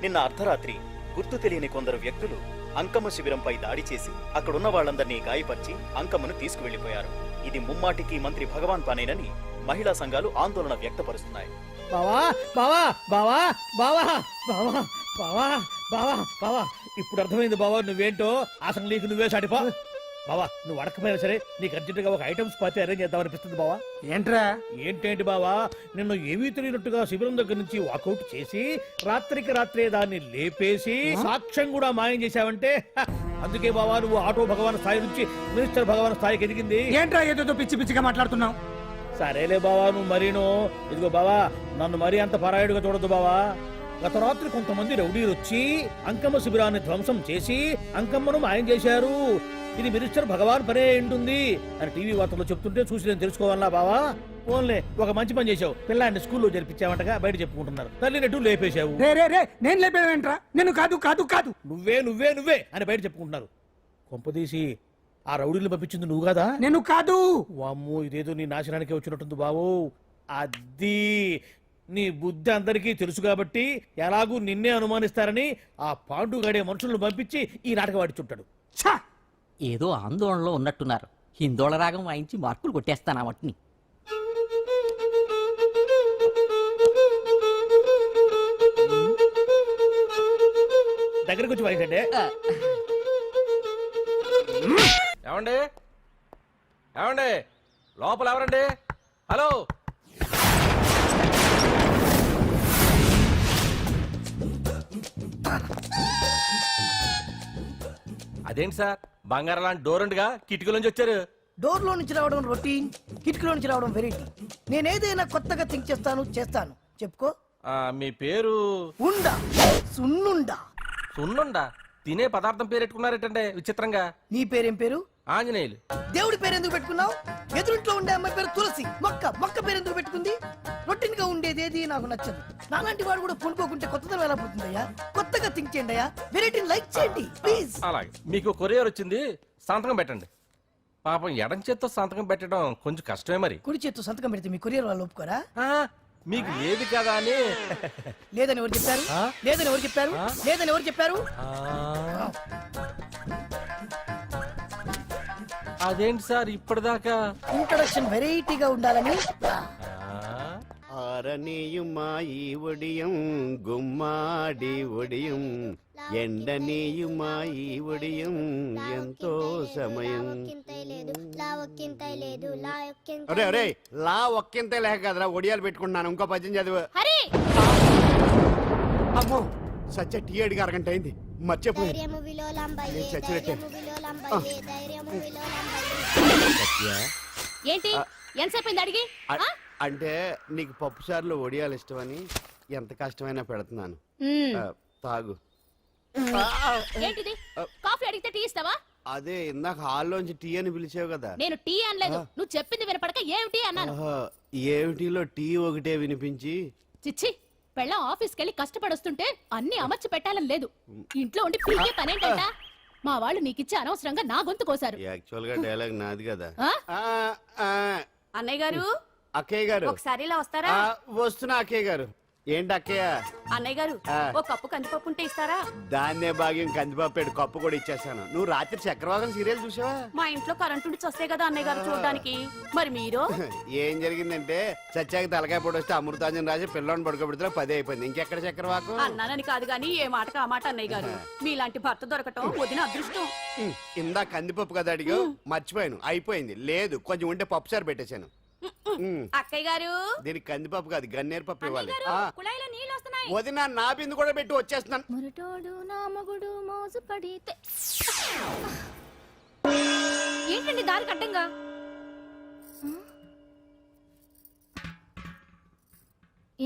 నిన్న అర్ధరాత్రి గుర్తు తెలియని కొందరు వ్యక్తులు అంకమ్మ శిబిరంపై దాడి చేసి అక్కడున్న వాళ్ళందరినీ గాయపరిచి అంకమ్మను తీసుకువెళ్లిపోయారు. ఇది ముమ్మాటికి మంత్రి భగవాన్ పనేనని మహిళా సంఘాలు ఆందోళన వ్యక్తపరుస్తున్నాయి. బావా బావా బావా బావా బావా బావా బావా బావా ఇప్పుడు అర్థమైంది బావా నువ్వేంటో. అసలు నీకు నువ్వే సాటిపా బావా. నువ్వు అడకపోయినా సరే నీకు అర్జెంటుగా ఒక ఐటమ్స్ పార్టీ అరేంజ్ చేద్దామనిపిస్తుంది బావా. ఏంట్రా? ఏంటేంటి బావా, నిన్ను ఏమీ తెలియనట్టుగా శిబిరం దగ్గర నుంచి వాకౌట్ చేసి రాత్రికి రాత్రే దాన్ని లేపేసి సాక్ష్యం కూడా మాయం చేశావంటే అందుకే బావా నువ్వు ఆటో భగవాన్ స్థాయి నుంచి మినిస్టర్ భగవాన్ స్థాయికి ఎదిగింది. ఏంట్రా ఏదో పిచ్చి పిచ్చిగా మాట్లాడుతున్నావు? సరేలే బావా నువ్వు మరీను. ఇదిగో బావా నన్ను మరీ అంత పరాయుడుగా చూడద్దు బావా. గత రాత్రి కొంతమంది రౌడీలు వచ్చి అంకమ్మ శిబిరాన్ని ధ్వంసం చేసి అంకమ్మను మాయం చేశారు. ఇది మినిస్టర్ భగవాన్ పనే ఉంటుంది అని టీవీ వార్తల్లో చెప్తుంటే చూసి నేను తెలుసుకోవాలా బావా. ఓన్లే ఒక మంచి పని చేశావు, పిల్లాన్ని స్కూల్లో జరిపించావంటగా బయట చెప్పుకుంటున్నారు. తల్లి నెట్టు లేపేశావు. నేను లేపేవేంట్రా? నేను కాదు కాదు కాదు నువ్వే నువ్వే నువ్వే అని బయట చెప్పుకుంటున్నారు. కొంపదీసి ఆ రౌడీలు పంపించింది నువ్వు కాదా? నేను కాదు. వామ్మో ఇదేదో నీ నాశనానికి వచ్చినట్టుంది బావు. అది నీ బుద్ధి అందరికీ తెలుసు కాబట్టి ఎలాగూ నిన్నే అనుమానిస్తారని ఆ పాండుగాడే మనుషులను పంపించి ఈ నాటకం ఆడిచుంటాడు. ఏదో ఆందోళనలో ఉన్నట్టున్నారు. హిందోళ రాగం వాయించి మార్కులు కొట్టేస్తాను వాటిని. దగ్గరకు వచ్చి వాయించండి. ఏమండి ఏమండి లోపల ఎవరండి? హలో, అదేంటి సార్ బంగారం లాంటి డోర్ ఉండగా కిటికీ నుంచి వచ్చారు? డోర్ లో నుంచి రావడం రొటీన్, కిటికీలో నుంచి రావడం వెరైటీ. నేనేదైనా కొత్తగా థింక్ చేస్తాను. చెప్పుకో. మీ పేరు? ఉండా, సున్నుండా. సున్నుండా? తినే పదార్థం పేరు పెట్టుకున్నారేటండి విచిత్రంగా. నీ పేరేం పేరు? ఆంజనేయులు. దేవుడి పేరు ఎందుకు పెట్టుకున్నావు? ఎదురింట్లో ఉండే అమ్మాయి పేరు తులసి. మొక్క పేరు ఎందుకు పెట్టుకుంది? రొటీన్ గా ఉండేదేది నాకు నచ్చదు. నాలాంటి వాడు కూడా పూనుకోకుంటే కొత్తదనం ఎలా పోతుందయ్యా? కొత్తగా థింక్ చేయండి అయ్యా. వెరైటీని లైక్ చేయండి ప్లీజ్. అలాగే, మీకు కొరియర్ వచ్చింది, సంతకం పెట్టండి. పాపం ఎడం చేత్తో సంతకం పెట్టడం కొంచెం కష్టమే మరి. కుడి చేత్తో సంతకం పెడితే మీ కొరియర్ వాళ్ళు ఒప్పుకోరా? మీకు లేదు కదా అని. లేదని ఎవరు చెప్పారు? లేదని ఎవరు చెప్పారు? లేదని ఎవరు చెప్పారు? అదేంటి సార్ ఇప్పటిదాకా? ఇంట్రడక్షన్ వెరైటీగా ఉండాలని. ఆరనీయుమా ఈ ఒడియం గుమ్మాడి ఒడియం, ఎండనీయుమా ఈ ఒడియం ఎంతో సమయం. అరే అరే, లా ఒక్కింతే లేక కదరా ఒడియాలు పెట్టుకుంటున్నాను. ఇంకో పద్యం చదివు. అమ్మో, సత్య టీ అడిగి అరగంట అయింది, మర్చిపోయింది. ఏంటి ఎంతసేపు అడిగి అంటే నీకు పప్పు సార్లు ఒడియాలు ఇష్టమని ఎంత కష్టమైనా పెడుతున్నాను. తాగు. ఏంటిది? కాఫీ అడిగితే టీ ఇస్తావా? అదే ఇందాక హాల్లోంచి టీ అని పిలిచావు కదా. నేను టీ అనలేదు, నువ్వు చెప్పింది వినపడక ఏమిటి అన్నాను. ఏమిటిలో టీ ఒకటే వినిపించి. చిచ్చి, పెళ్ళం ఆఫీస్కి వెళ్ళి కష్టపడొస్తుంటే అన్ని అమర్చి పెట్టాలని లేదు. ఇంట్లో ఉండి పీకే పనేంటంట? మా వాళ్ళు నీకిచ్చే అనవసరంగా నా గొంతు కోసారు. యాక్చువల్ గా డైలాగ్ నాది కదా. అన్నయ్య గారు, అక్కయ్య గారు ఒకసారి ఇలా వస్తారా? వస్తున్నా అక్కయ్య గారు. ఏంటి అక్కయ్య? అన్నయ్య గారు, ఒక కప్పు కందిపప్పు ఉంటే ఇస్తారా? దాన్నే భాగ్యం కందిపాపేడు కప్పు కూడా ఇచ్చేసాను. నువ్వు రాత్రి చక్రవాదం సీరియల్ చూసావా? మా ఇంట్లో కరెంటు ఉండి వస్తే కదా అన్నయ్య గారు చూడడానికి. మరి మీరు? ఏం జరిగిందంటే సత్యాకి తలకాయ పొడి వస్తే అమృతాంజన్ రాజు పిల్లని పడుకోబెడితే 10 అయిపోయింది. ఇంకెక్కడ చక్రవాకం? అన్నానని కాదు గాని ఏ మాటకు ఆ మాట అన్నయ్య గారు. మీలాంటి భర్త దొరకటం వదిన అదృష్టం. ఇందా కందిపప్పు కదా అడిగా, మర్చిపోయాను. అయిపోయింది. లేదు, కొంచెం ఉంటే పప్పు సార్ పెట్టేశాను. అక్కయ్య గారు, దీనికి కందిపప్పు కాదు గన్నేరు పప్పు ఇవ్వాలి. కుళాయిలో నీళ్ళు వస్తున్నాయి. వదిన నా బిందు కూడా పెట్టి వచ్చేస్తున్నాను. మురటోడు నా మగుడు మోసు పడితే. ఏంటండి దారి కట్టంగా?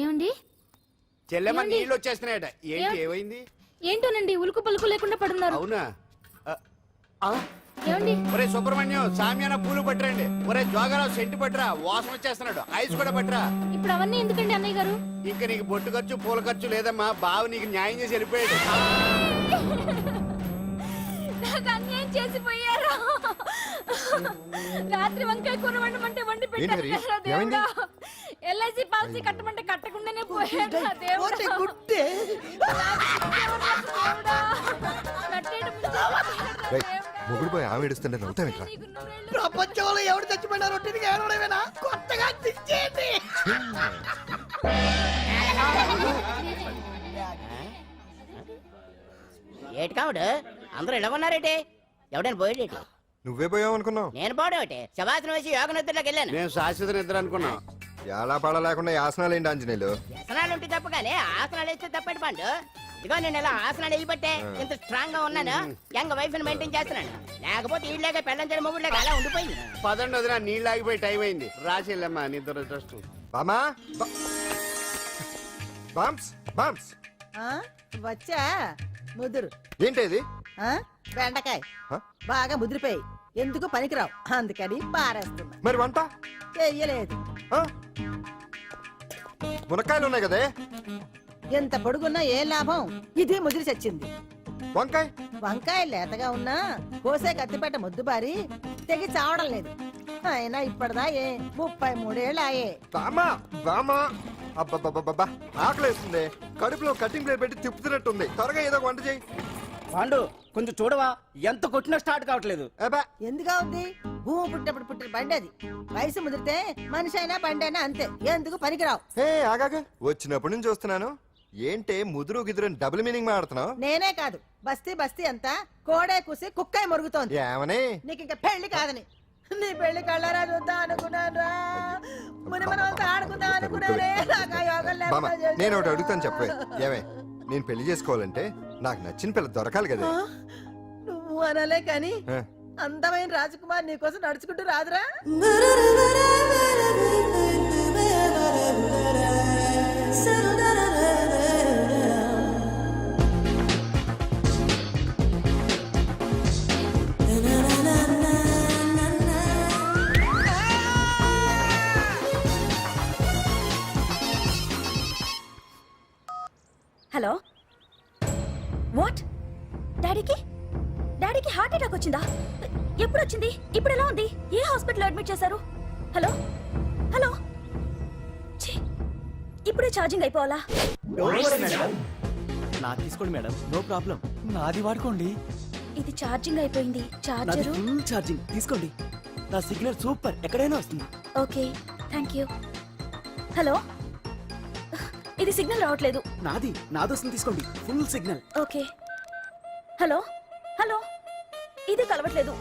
ఏమండి? చెల్లెమ్మ నీళ్ళు వచ్చేస్తున్నాయట. ఏంటి ఏమైంది? ఏంటోనండి ఉలుకు పలుకు లేకుండా పడున్నారు. అవునా? ఏమండి? ఒరే సుబ్రహ్మణ్యం, సామ్యాన పూలు పట్టరండి. ఒరే జోగరావు సెంటు పట్టరా, వాసన వచ్చేస్తున్నాడు. ఐస్ కూడా పట్టరా. ఇప్పుడు అవన్నీ ఎందుకండి అన్నయ్య గారు? ఇంకా నీకు బొట్టు ఖర్చు పూల ఖర్చు లేదమ్మా. బావ నీకు న్యాయం చేసి వెళ్ళిపోయాడు. నాకు అన్యాయం చేసిపోయారు. రాత్రి వంకాయ కూర వండమంటే వండి పెట్టారు కదా దేవుడా. ఎల్ఐసి పాలసీ కట్టమంటే కట్టకుండానే పోయాడు నా దేవుడా. గుడ్డే మొగుడు పోయి ఆమె ఏడుస్తుంటే నవ్వుతావేంట్రా? ప్రపంచంలో ఎవరు చచ్చిపోయినా రొట్టెని ఏడవడమేనా? కొత్తగా థింక్ చేయండి. ఏటి కావుడు అందరూ ఇలా ఉన్నారేటి? ఎవడైనా పోయేటి? నువ్వే పోయావు అనుకున్నావు. నేను పోవడం శవాసనం వేసి యోగ నిద్రలోకి వెళ్ళాను. నేను శాశ్వత నిద్ర అనుకున్నా. ఎలా పడ లేకుండా ఆసనాలు ఏంటి ఆంజనేయులు? వ్యసనాలు ఉంటే తప్ప కానీ ఆసనాలు వేస్తే తప్పటి పండు. ఇదిగో నేను ఇలా ఆసనాలు వేయబట్టే ఇంత స్ట్రాంగ్ గా ఉన్నాను. యంగ్ వైఫ్ ని మెయింటైన్ చేస్తున్నాను. లేకపోతే ఈళ్ళగా పెళ్ళంచని మొగుళ్ళగా అలా ఉండిపోయింది. పదండి వదిన, నీళ్ళు ఆగిపోయి టైం అయింది. రాసి వెళ్ళమ్మా నిద్ర ట్రస్ట్. బామా బామ్స్ బామ్స్ వచ్చా ముదురు ఏంటి? బెండకాయ బాగా ముదిరిపోయి ఎందుకు పనికిరావు, అందుకని పారేస్తున్నా. మరి వంట చెయ్యలేదు. మునక్కాయలు ఉన్నాయి కదే. ఎంత పొడుగున్నా ఏ లాభం? ఇది ముదిరి చచ్చింది. వంకాయ వంకాయ లేతగా ఉన్నా కోసే కత్తిపేట ముద్దు బారి తెగి చావడం లేదు. అయినా ఇప్పటిదా 33 ఏళ్ళు ఆయే. బామా బామా అబ్బబ్బబ్బబ్బా, ఆకలేస్తుంది. కడుపులో కటింగ్ ప్లేట్ పెట్టి తిప్పుతున్నట్టుంది. త్వరగా ఏదో వంట చేయి. పాండు కొంచెం చూడవా, ఎంత కొట్టినా స్టార్ట్ కావట్లేదు. ఎందుకు అవుద్ది? భూమి పుట్టినప్పుడు పుట్టిన బండి అది. వయసు ముదిరితే మనిషి అయినా బండి అయినా అంతే. ఎందుకు పనికిరావు. ఆగాగా వచ్చినప్పటి నుంచి చూస్తున్నాను. ఏంటే ముదురు గిదురు డబుల్ మీనింగ్ మాడుతున్నావు? నేనే కాదు బస్తీ బస్తీ అంతా కోడే కూసి కుక్కే మరుగుతోంది. ఏమని? నీకు ఇంకా పెళ్లి కాదని. నీ పెళ్లి కళ్ళారా చూద్దాం అనుకున్నాను. ముని మనమంతా ఆడుకుందాం అనుకున్నానే. నాకు ఆ యోగం బామ్మ, లేకుండా చేశారు. నేను ఒకటి అడుగుతాను చెప్పే. ఏమే, నేను పెళ్లి చేసుకోవాలంటే నాకు నచ్చిన పిల్ల దొరకాలి కదా. ఆ? నువ్వు అనలే కానీ ఆ, అందమైన రాజకుమార్ నీకోసం నడుచుకుంటూ రాదురా. Hello what? డాడీకి హార్ట్ అటాక్ వచ్చిందా? ఎప్పుడు వచ్చింది? ఇప్పుడు ఎలా ఉంది? ఏ హాస్పిటల్ అడ్మిట్ చేశారు? హలో హలో ఛీ, ఇప్పుడే ఛార్జింగ్ అయిపోవాలా? నా తీసుకోండి మేడం, నో ప్రాబ్లం. నాది వాడుకోండి. ఇది ఛార్జింగ్ అయిపోయింది. చార్జరు ఫుల్ ఛార్జింగ్ తీసుకోండి. నా సిగ్నల్ సూపర్, ఎక్కడైనా వస్తుంది. Okay thank you. హలో ఇది సిగ్నల్ రావట్లేదు. నాది వస్తుంది, తీసుకోండి. Full signal. Okay hello hello ఇది కలవట్లేదు.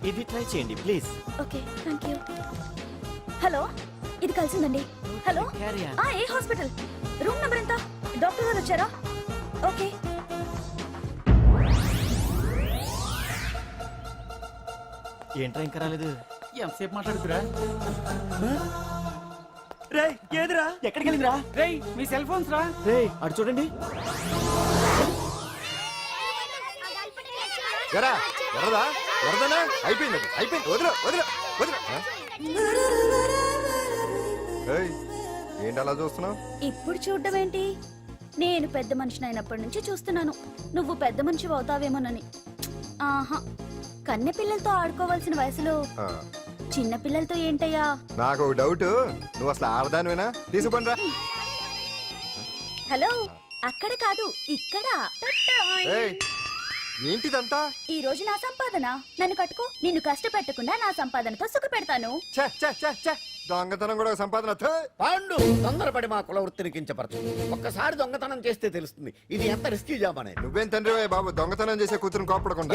ఇది ట్రై చేయండి please. Okay thank you. Hello ఇది కలిసిందండి. Hello Carry on. ఏ హాస్పిటల్? రూమ్ నెంబర్ ఎంత? డాక్టర్ గారు వచ్చారా? ఓకే ఏంట్రా ఇంకా రాలేదు? ఎంతసేపు మాట్లాడుతురా? రే ఏదిరా, ఎక్కడికి వెళ్ళిందిరా? రేయ్ మీ సెల్ ఫోన్స్ రా. రే అటు చూడండి. ఎరా ఎర్రదా ఎర్రదనా? అయిపోయింది అది, అయిపోయింది. వదిలే వదిలే వదిలే. ఆ? ఏయ్, ఏంటి అలా చూస్తున్నావు? ఇప్పుడు చూడడం ఏంటి? నేను పెద్ద మనిషిని అయినప్పటి నుంచి చూస్తున్నాను నువ్వు పెద్ద మనిషి అవుతావేమోనని. ఆహా, కన్నె పిల్లలతో ఆడుకోవాల్సిన వయసులో చిన్న పిల్లలతో ఏంటయ్యా? నాకు ఒక డౌట్, నువ్వు అసలు ఆడదానివేనా? తీసుకుంటా. హలో అక్కడ కాదు ఇక్కడ. ఏయ్, ఏంటిదంతా? ఈ రోజు నా సంపాదన. నన్ను కట్టుకో. నిన్ను కష్టపెట్టకుండా నా సంపాదనతో సుఖ పెడతాను. ఛే, ఛే, ఛే, ఛే. దొంగతనం కూడా ఒక సంపాదన. థూ. పాండు, తొందరపడి మా కుల వృత్తిని కించపరచు. ఒక్కసారి దొంగతనం చేస్తే తెలుస్తుంది ఇది ఎంత రిస్కీ జాబ్ అనేది. నువ్వేం తండ్రి బాబు, దొంగతనం చేసే కూతురుని కోపడకుండా.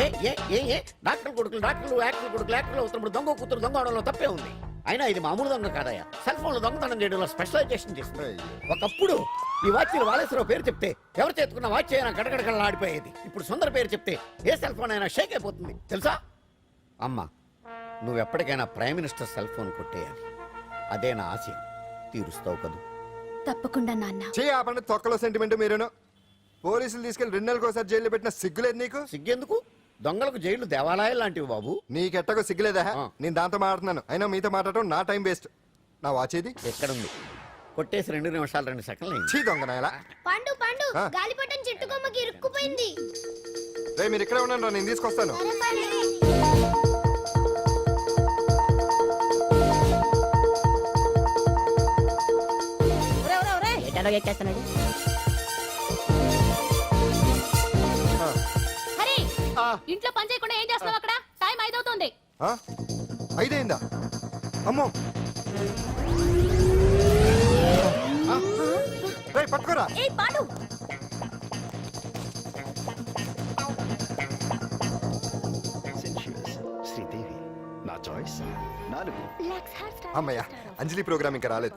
డాక్టర్ కొడుకులు డాక్టర్లు, యాక్టర్ కొడుకులు యాక్టర్లు అవుతున్నప్పుడు దొంగ కూతురు దొంగ అవడంలో తప్పే ఉంది. అయినా ఇది మామూలు దొంగ కాదయ్యా. సెల్ ఫోన్ లో దొంగతనం చేయడంలో స్పెషలైజేషన్ చేస్తుంది. ఒకప్పుడు ఈ వాచ్లు వాలేశ్వరరావు పేరు చెప్తే ఎవరు చేతుకున్న వాచ్ అయినా గడగడగడలా ఆడిపోయేది. ఇప్పుడు సుందర పేరు చెప్తే ఏ సెల్ ఫోన్ అయినా షేక్ అయిపోతుంది తెలుసా? అమ్మా, నువ్వు ఎప్పటికైనా ప్రైమ్ మినిస్టర్ సెల్ ఫోన్ కొట్టేయాలి. అదే నా ఆశయం. తీరుస్తావు కదూ? తప్పకుండా నాన్న. ఆపండి తొక్కలో సెంటిమెంట్. మీరేను పోలీసులు తీసుకెళ్లి 2 నెలలకోసారి జైల్లో పెట్టిన సిగ్గులేదు నీకు? సిగ్గెందుకు? దొంగలకు జైలు దేవాలయాలు లాంటివి బాబు. నీకెట్టకు సిగ్గులేదా? నేను దాంతో మాట్లాడుతున్నాను. అయినా మీతో మాట్లాడటం నా టైం వేస్ట్. నా వాచేది ఎక్కడుంది? కొట్టేసి 2 నిమిషాలు 2 సెకండ్లు. చీ దొంగనాయలా. పండు పండు గాలిపటం చెట్టు కొమ్మకి ఇరుక్కుపోయింది. రే మీరు ఇక్కడే ఉన్నాను, నేను తీసుకొస్తాను. ఎక్కేస్తున్నాడు. హరి, ఇంట్లో పని చేయకుండా ఏం చేస్తున్నావు అక్కడ? టైం 5 అవుతుంది. 5 అయిందా? అమ్మో, పట్టుకోరా. ఏ పాడు, శ్రీదేవి నా చాయిస్. 4 అమ్మయ్య, అంజలి ప్రోగ్రామ్ ఇంకా రాలేదు.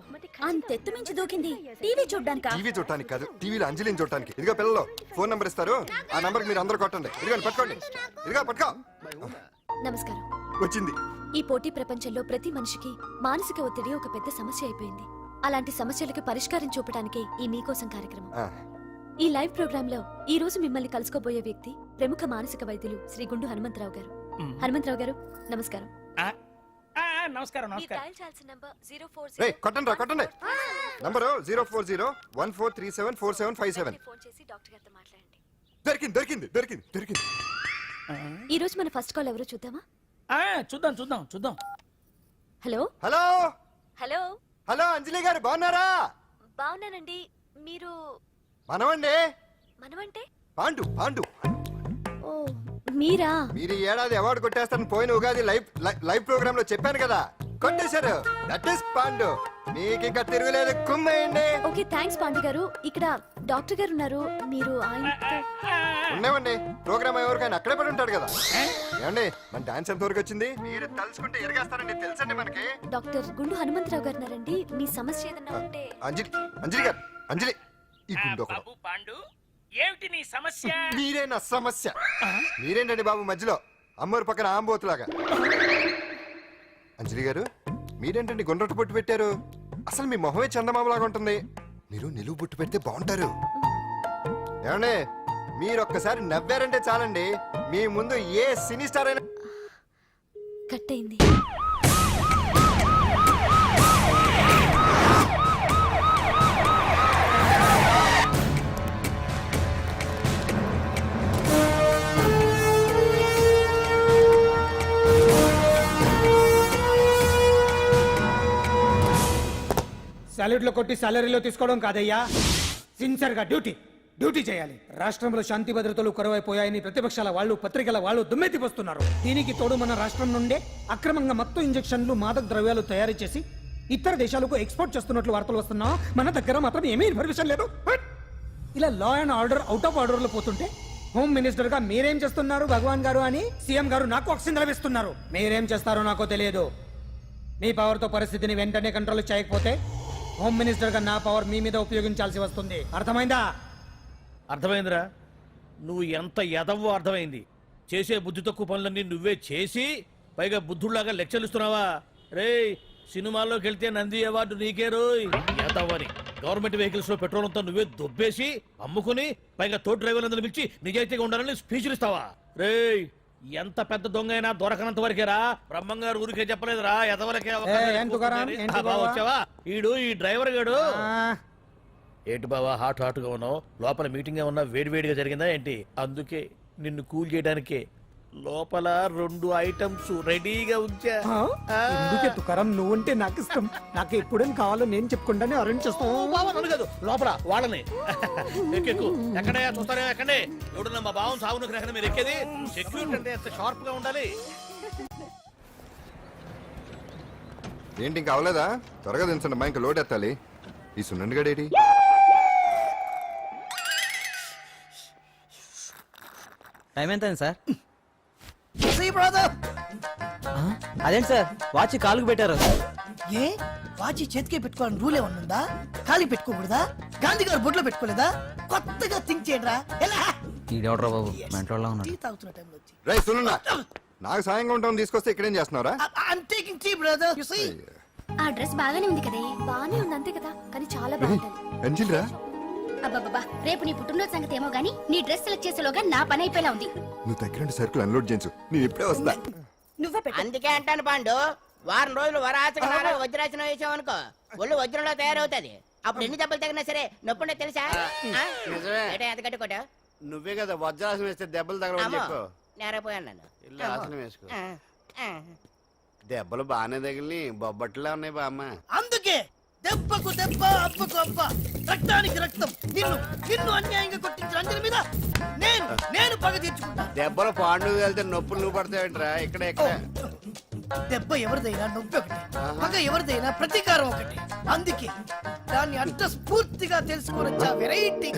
అంతెత్తు మించి దూకింది. టీవీ చూడ్డానికా? టీవీ చూడటానికి కాదు, టీవీలో అంజలిని చూడటానికి. ఇదిగో పిల్లలు, ఫోన్ నంబర్ ఇస్తారు, ఆ నంబర్కి మీరు అందరూ కొట్టండి. ఇదిగోండి పట్టుకోండి. ఇదిగో పట్టుకో. నమస్కారం. వచ్చింది. ఈ పోటీ ప్రపంచంలో ప్రతి మనిషికి మానసిక ఒత్తిడి ఒక పెద్ద సమస్య అయిపోయింది. అలాంటి సమస్యలకు పరిష్కారం చూపడానికే ఈ మీకోసం కార్యక్రమం. ఈ లైవ్ ప్రోగ్రామ్ లో ఈ రోజు మిమ్మల్ని కలుసుకోబోయే వ్యక్తి ప్రముఖ మానసిక వైద్యులు శ్రీ గుండు హనుమంతరావు గారు. హనుమంతరావు గారు నమస్కారం. నమస్కారం. రేయ్, కొట్టండి రా, కొట్టండి. నంబరు 04014374757. ఫోన్ చేసి డాక్టర్ గారితో మాట్లాడండి. దొరికింది దొరికింది దొరికింది దొరికింది. ఈ రోజు మన ఫస్ట్ కాల్ ఎవరో చూద్దామా? చూద్దాం. హలో హలో హలో హలో, అంజలి గారు బాగున్నారా? బాగున్నానండి. మీరు? మనమండి. మనమంటే? పాండు పాండు. ఓ మీరా? మీరు ఈ ఏడాది అవార్డు కొట్టేస్తారని పోయిన ఉగాది లైవ్ ప్రోగ్రామ్ లో చెప్పాను కదా, కొట్టేశారు. That is Pandu. మీకు ఇంకా తిరుగులేదు, కుమ్మేయండి. ఓకే థ్యాంక్స్ పాండు గారు. ఇక్కడ డాక్టర్ గారు ఉన్నారు, మీరు ఆయనతో ఉండేవండి ప్రోగ్రామ్ ఎవరికైనా అక్కడే పడి ఉంటాడు కదా. ఏమండి మన డాన్స్ ఎంత వరకు వచ్చింది? మీరు తలుచుకుంటే ఎరగేస్తారండి, తెలుసండి మనకి. డాక్టర్ గుండు హనుమంతరావు గారు ఉన్నారండి, మీ సమస్య ఏదన్నా ఉంటే. అంజలి గారు, అంజలి ఈ గుండు ఒకడు. పాండు ఏమిటి నీ సమస్య? మీరే నా సమస్య. మీరేంటండి బాబు మధ్యలో అమ్మోరు పక్కన ఆంబోతులాగా? అంజలి గారు మీరేంటండి గుండ్రటి బొట్టు పెట్టారు? అసలు మీ మొహమే చందమామలాగా ఉంటుంది. మీరు నిలువు బొట్టు పెడితే బాగుంటారు. ఏమండి మీరు ఒక్కసారి నవ్వారంటే చాలండి, మీ ముందు ఏ సినీ స్టార్ అయినా. కట్ అయింది. సాలరీలో కొట్టి సాలరీలో తీసుకోవడం కాదయ్యా, సిన్సియర్ గా డ్యూటీ చేయాలి. రాష్ట్రంలో శాంతి భద్రతలు కరువైపోయాయని ప్రతిపక్షాల వాళ్ళు, పత్రికల వాళ్ళు దుమ్మెత్తిపోస్తున్నారు. దీనికి తోడు మన రాష్ట్రం నుండే అక్రమంగా మత్తు ఇంజెక్షన్లు, మాదక ద్రవ్యాలు తయారు చేసి ఇతర దేశాలకు ఎక్స్పోర్ట్ చేస్తున్నట్లు వార్తలు వస్తున్నా మన దగ్గర మాత్రం ఏమీ ఇన్ఫర్మేషన్ లేదు. ఇలా law and order out of order లో పోతుంటే హోమ్ మినిస్టర్ గా మీరేం చేస్తున్నారు భగవాన్ గారు అని సీఎం గారు నాకు ఆక్సిజన్ లభిస్తున్నారు. మీరేం చేస్తారో నాకు తెలియదు. మీ పవర్ తో పరిస్థితిని వెంటనే కంట్రోల్ చేయకపోతే హోమ్ మినిస్టర్ గా నా పవర్ మీ మీద ఉపయోగించాల్సి వస్తుంది. అర్థమైందా? అర్థమైందిరా, నువ్వు ఎంత ఎదవో అర్థమైంది. చేసే బుద్ధి తక్కువ పనులన్నీ నువ్వే చేసి పైగా బుద్ధుళ్లాగా లెక్చర్లు ఇస్తున్నావా? రేయ్ సినిమాల్లోకి వెళ్తే నంది అవార్డు నీకే రోయ్ ఎదవని. గవర్నమెంట్ వెహికల్స్ లో పెట్రోల్ అంతా నువ్వే దొబ్బేసి అమ్ముకుని పైగా తోటి డ్రైవర్లందరూ పిలిచి నిజాయితీగా ఉండాలని స్పీచ్లు ఇస్తావా? రేయ్ ఎంత పెద్ద దొంగ అయినా దొరకనంత వరకేరా. బ్రహ్మంగారు ఊరికే చెప్పలేదురా ఎదవలకే వచ్చావా? ఈడు ఈ డ్రైవర్ గాడు. ఏంటి బావా హాట్ గా ఉన్నావు? లోపల మీటింగ్ ఏమన్నా వేడివేడిగా జరిగిందా ఏంటి? అందుకే నిన్ను కూల్ చేయడానికే లోపల 2 ఐటమ్స్ రెడీగా ఉంచా. ఎందుకే తుకారం, నువ్వుంటే నాకు ఇష్టం. నాకు ఎప్పుడేం కావాలో నేను చెప్పుకుంటానే అరేంజ్ చేస్తాను. కాదు లోపల వాళ్ళని ఎక్కెక్కు. ఎక్కడే చూస్తారే ఎక్కడే? ఎవడన్నా మా బావం సాగును ఎక్కడ మీరు ఎక్కేది? సెక్యూరిటీ అంటే ఎంత షార్ప్ గా ఉండాలి. ఏంటి ఇంకా అవలేదా? త్వరగా దించండి మా ఇంకా లోడ్ ఎత్తాలి. ఈ సున్నండి గడేటి టైం ఎంత సార్? అదేంటి సార్ వాచ్ కాలుకు పెట్టారు? ఏ వాచి చేతికే పెట్టుకోవాలని రూల్ ఏమన్నా ఉందా? ఖాళీ పెట్టుకోకూడదా? గాంధీ గారు బొట్లో పెట్టుకోలేదా? కొత్తగా థింక్ చేయండిరా. ఎలా బాబు ఉన్నాడు. టీ తాగుతున్న టైంలో వచ్చి రై సున్నా నాకు సాయంగా ఉంటాం తీసుకొస్తే ఇక్కడేం చేస్తున్నారా? I'm taking tea, brother. You see? ఆ డ్రెస్ బాగానే ఉంది కదే. బాగానే ఉంది అంతే కదా, కానీ చాలా బాగుంటది. అంజిల్రా అబ్బబ్బబ్బా, రేపు నీ పుట్టినరోజు సంగతి ఏమో గానీ నీ డ్రెస్ సెలెక్ట్ చేసేలోగా నా పని అయిపోయేలా ఉంది. నువ్వు దగ్గర సరుకులు అన్లోడ్ చేయించు, నేను ఇప్పుడే వస్తా. నువ్వే పెట్టు. అందుకే అంటాను పాండు, వారం రోజులు వరాచకనాలు వజ్రాసనం వేసావనుకో ఒళ్ళు వజ్రంలో తయారవుతుంది. అప్పుడు ఎన్ని దెబ్బలు తగినా సరే నొప్పుండే తెలుసా? ఎంత కట్టుకోట నువ్వే కదా వజ్రాసనం వేస్తే దెబ్బలు తగలవని చెప్పు. నేరపోయాను నన్ను. ఇల్లు ఆసనం వేసుకో. దెబ్బలు బాగానే తగిలి బొబ్బట్లా ఉన్నాయి బామ్మ. అందుకే దెబ్బకు దెబ్బ, అబ్బకు అబ్బ, రక్తానికి రక్తం. నిన్ను అన్యాయంగా కొట్టించిన అంజలి మీద నేను పగ తీర్చుకుంటా. దెబ్బలు పాండు వెళ్తే నొప్పులు నువ్వు పడతాయంటరా. ఇక్కడ దెబ్బ ఎవరిదైనా నొప్పి ఒకటి, పగ ఎవరిదైనా ప్రతీకారం ఒకటి. అందుకే దాన్ని అంత స్ఫూర్తిగా తెలుసుకోవచ్చా వెరైటీ.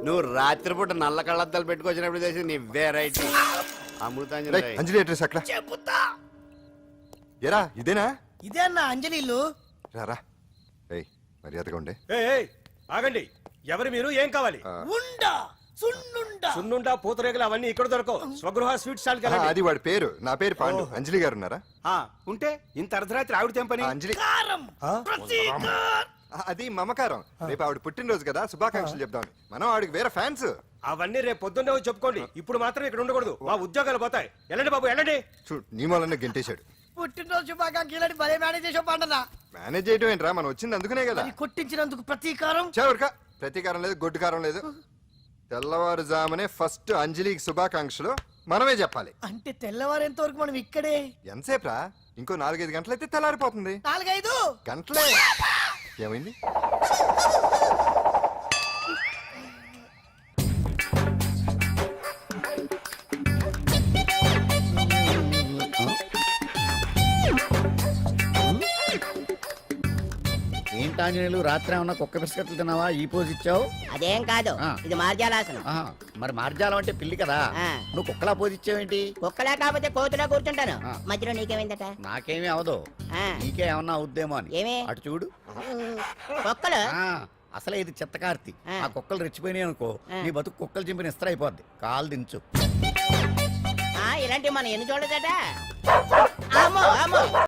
నువ్వు రాత్రిపూట నల్ల కళ్ళద్దాలు పెట్టుకొచ్చినప్పుడు చేసి నీ వెరైటీ అమృతాంజలి. అంజలి అడ్రస్ అక్కడ చెబుతా. ఎరా ఇదేనా? ఇదే అన్న అంజలిలు. రారా మర్యాదగా ఉండే. ఆగండి, ఎవరు మీరు? ఏం కావాలి? ఉండా సున్నుండా సున్నుండా పూతరేగలు అవన్నీ ఇక్కడ దొరకవు. స్వగృహ స్వీట్ స్టాల్ అది వాడి పేరు. నా పేరు పాండు. అంజలి గారు ఉన్నారా? ఉంటే ఇంత అర్ధరాత్రి ఆవిడ తెంపని. అంజలి కారం ప్రతీకారం. అది మమకారం. రేపు ఆవిడ పుట్టినరోజు కదా, శుభాకాంక్షలు చెప్దామని. మనం ఆవిడకి వేరే ఫ్యాన్స్. అవన్నీ రేపు పొద్దున్నే వచ్చి చెప్పుకోండి. ఇప్పుడు మాత్రం ఇక్కడ ఉండకూడదు, మా ఉద్యోగాలు పోతాయి. వెళ్ళండి బాబు వెళ్ళండి. చూడు నీ మూలనే గెంటేశాడు. పుట్టినరోజు శుభాకాంక్షలు భలే మేనేజ్ చేసావు పండనా. మేనేజ్ చేయడం ఏంట్రా, మనం వచ్చింది అందుకునే కదా. కొట్టించినందుకు ప్రతీకారం. చవరికా ప్రతీకారం లేదు, గొడ్డుకారం లేదు. తెల్లవారుజామునే ఫస్ట్ అంజలికి శుభాకాంక్షలు మనమే చెప్పాలి. అంటే తెల్లవారేంత వరకు మనం ఇక్కడే ఎంతసేపురా? ఇంకో 4-5 గంటలైతే తెల్లారిపోతుంది. 4-5 గంటలే. ఏమైంది? ఆంజనేయులు రాత్రి ఏమన్నా కుక్క బిస్కెట్లు తిన్నావా ఈ పోజ్ ఇచ్చావు? అదేం కాదు, ఆ. ఇది మార్జాలాసనం. ఆహా, మరి మార్జాలం అంటే పిల్లి కదా, ఆ. నువ్వు కుక్కలా పోజ్ ఇచ్చావేంటి? కుక్కలా కాకపోతే కోతులా కూర్చుంటాను. ఆ. మధ్యలో నీకేమైందట? నాకేమీ అవదు, ఆ. నీకే ఏమన్నా అవుద్దేమో అని. ఏమి? అటు చూడు. కుక్కలు ఆ, అసలే ఇది చిత్తకార్తి. ఆ. ఆ కుక్కలు రెచ్చిపోయినాయి అనుకో, నీ బతుకు కుక్కలు చింపిన ఇస్త్ర అయిపోద్ది. కాలు దించు. ఇలాంటివి మనం ఎన్ని చూడదట. అమ్మో అమ్మో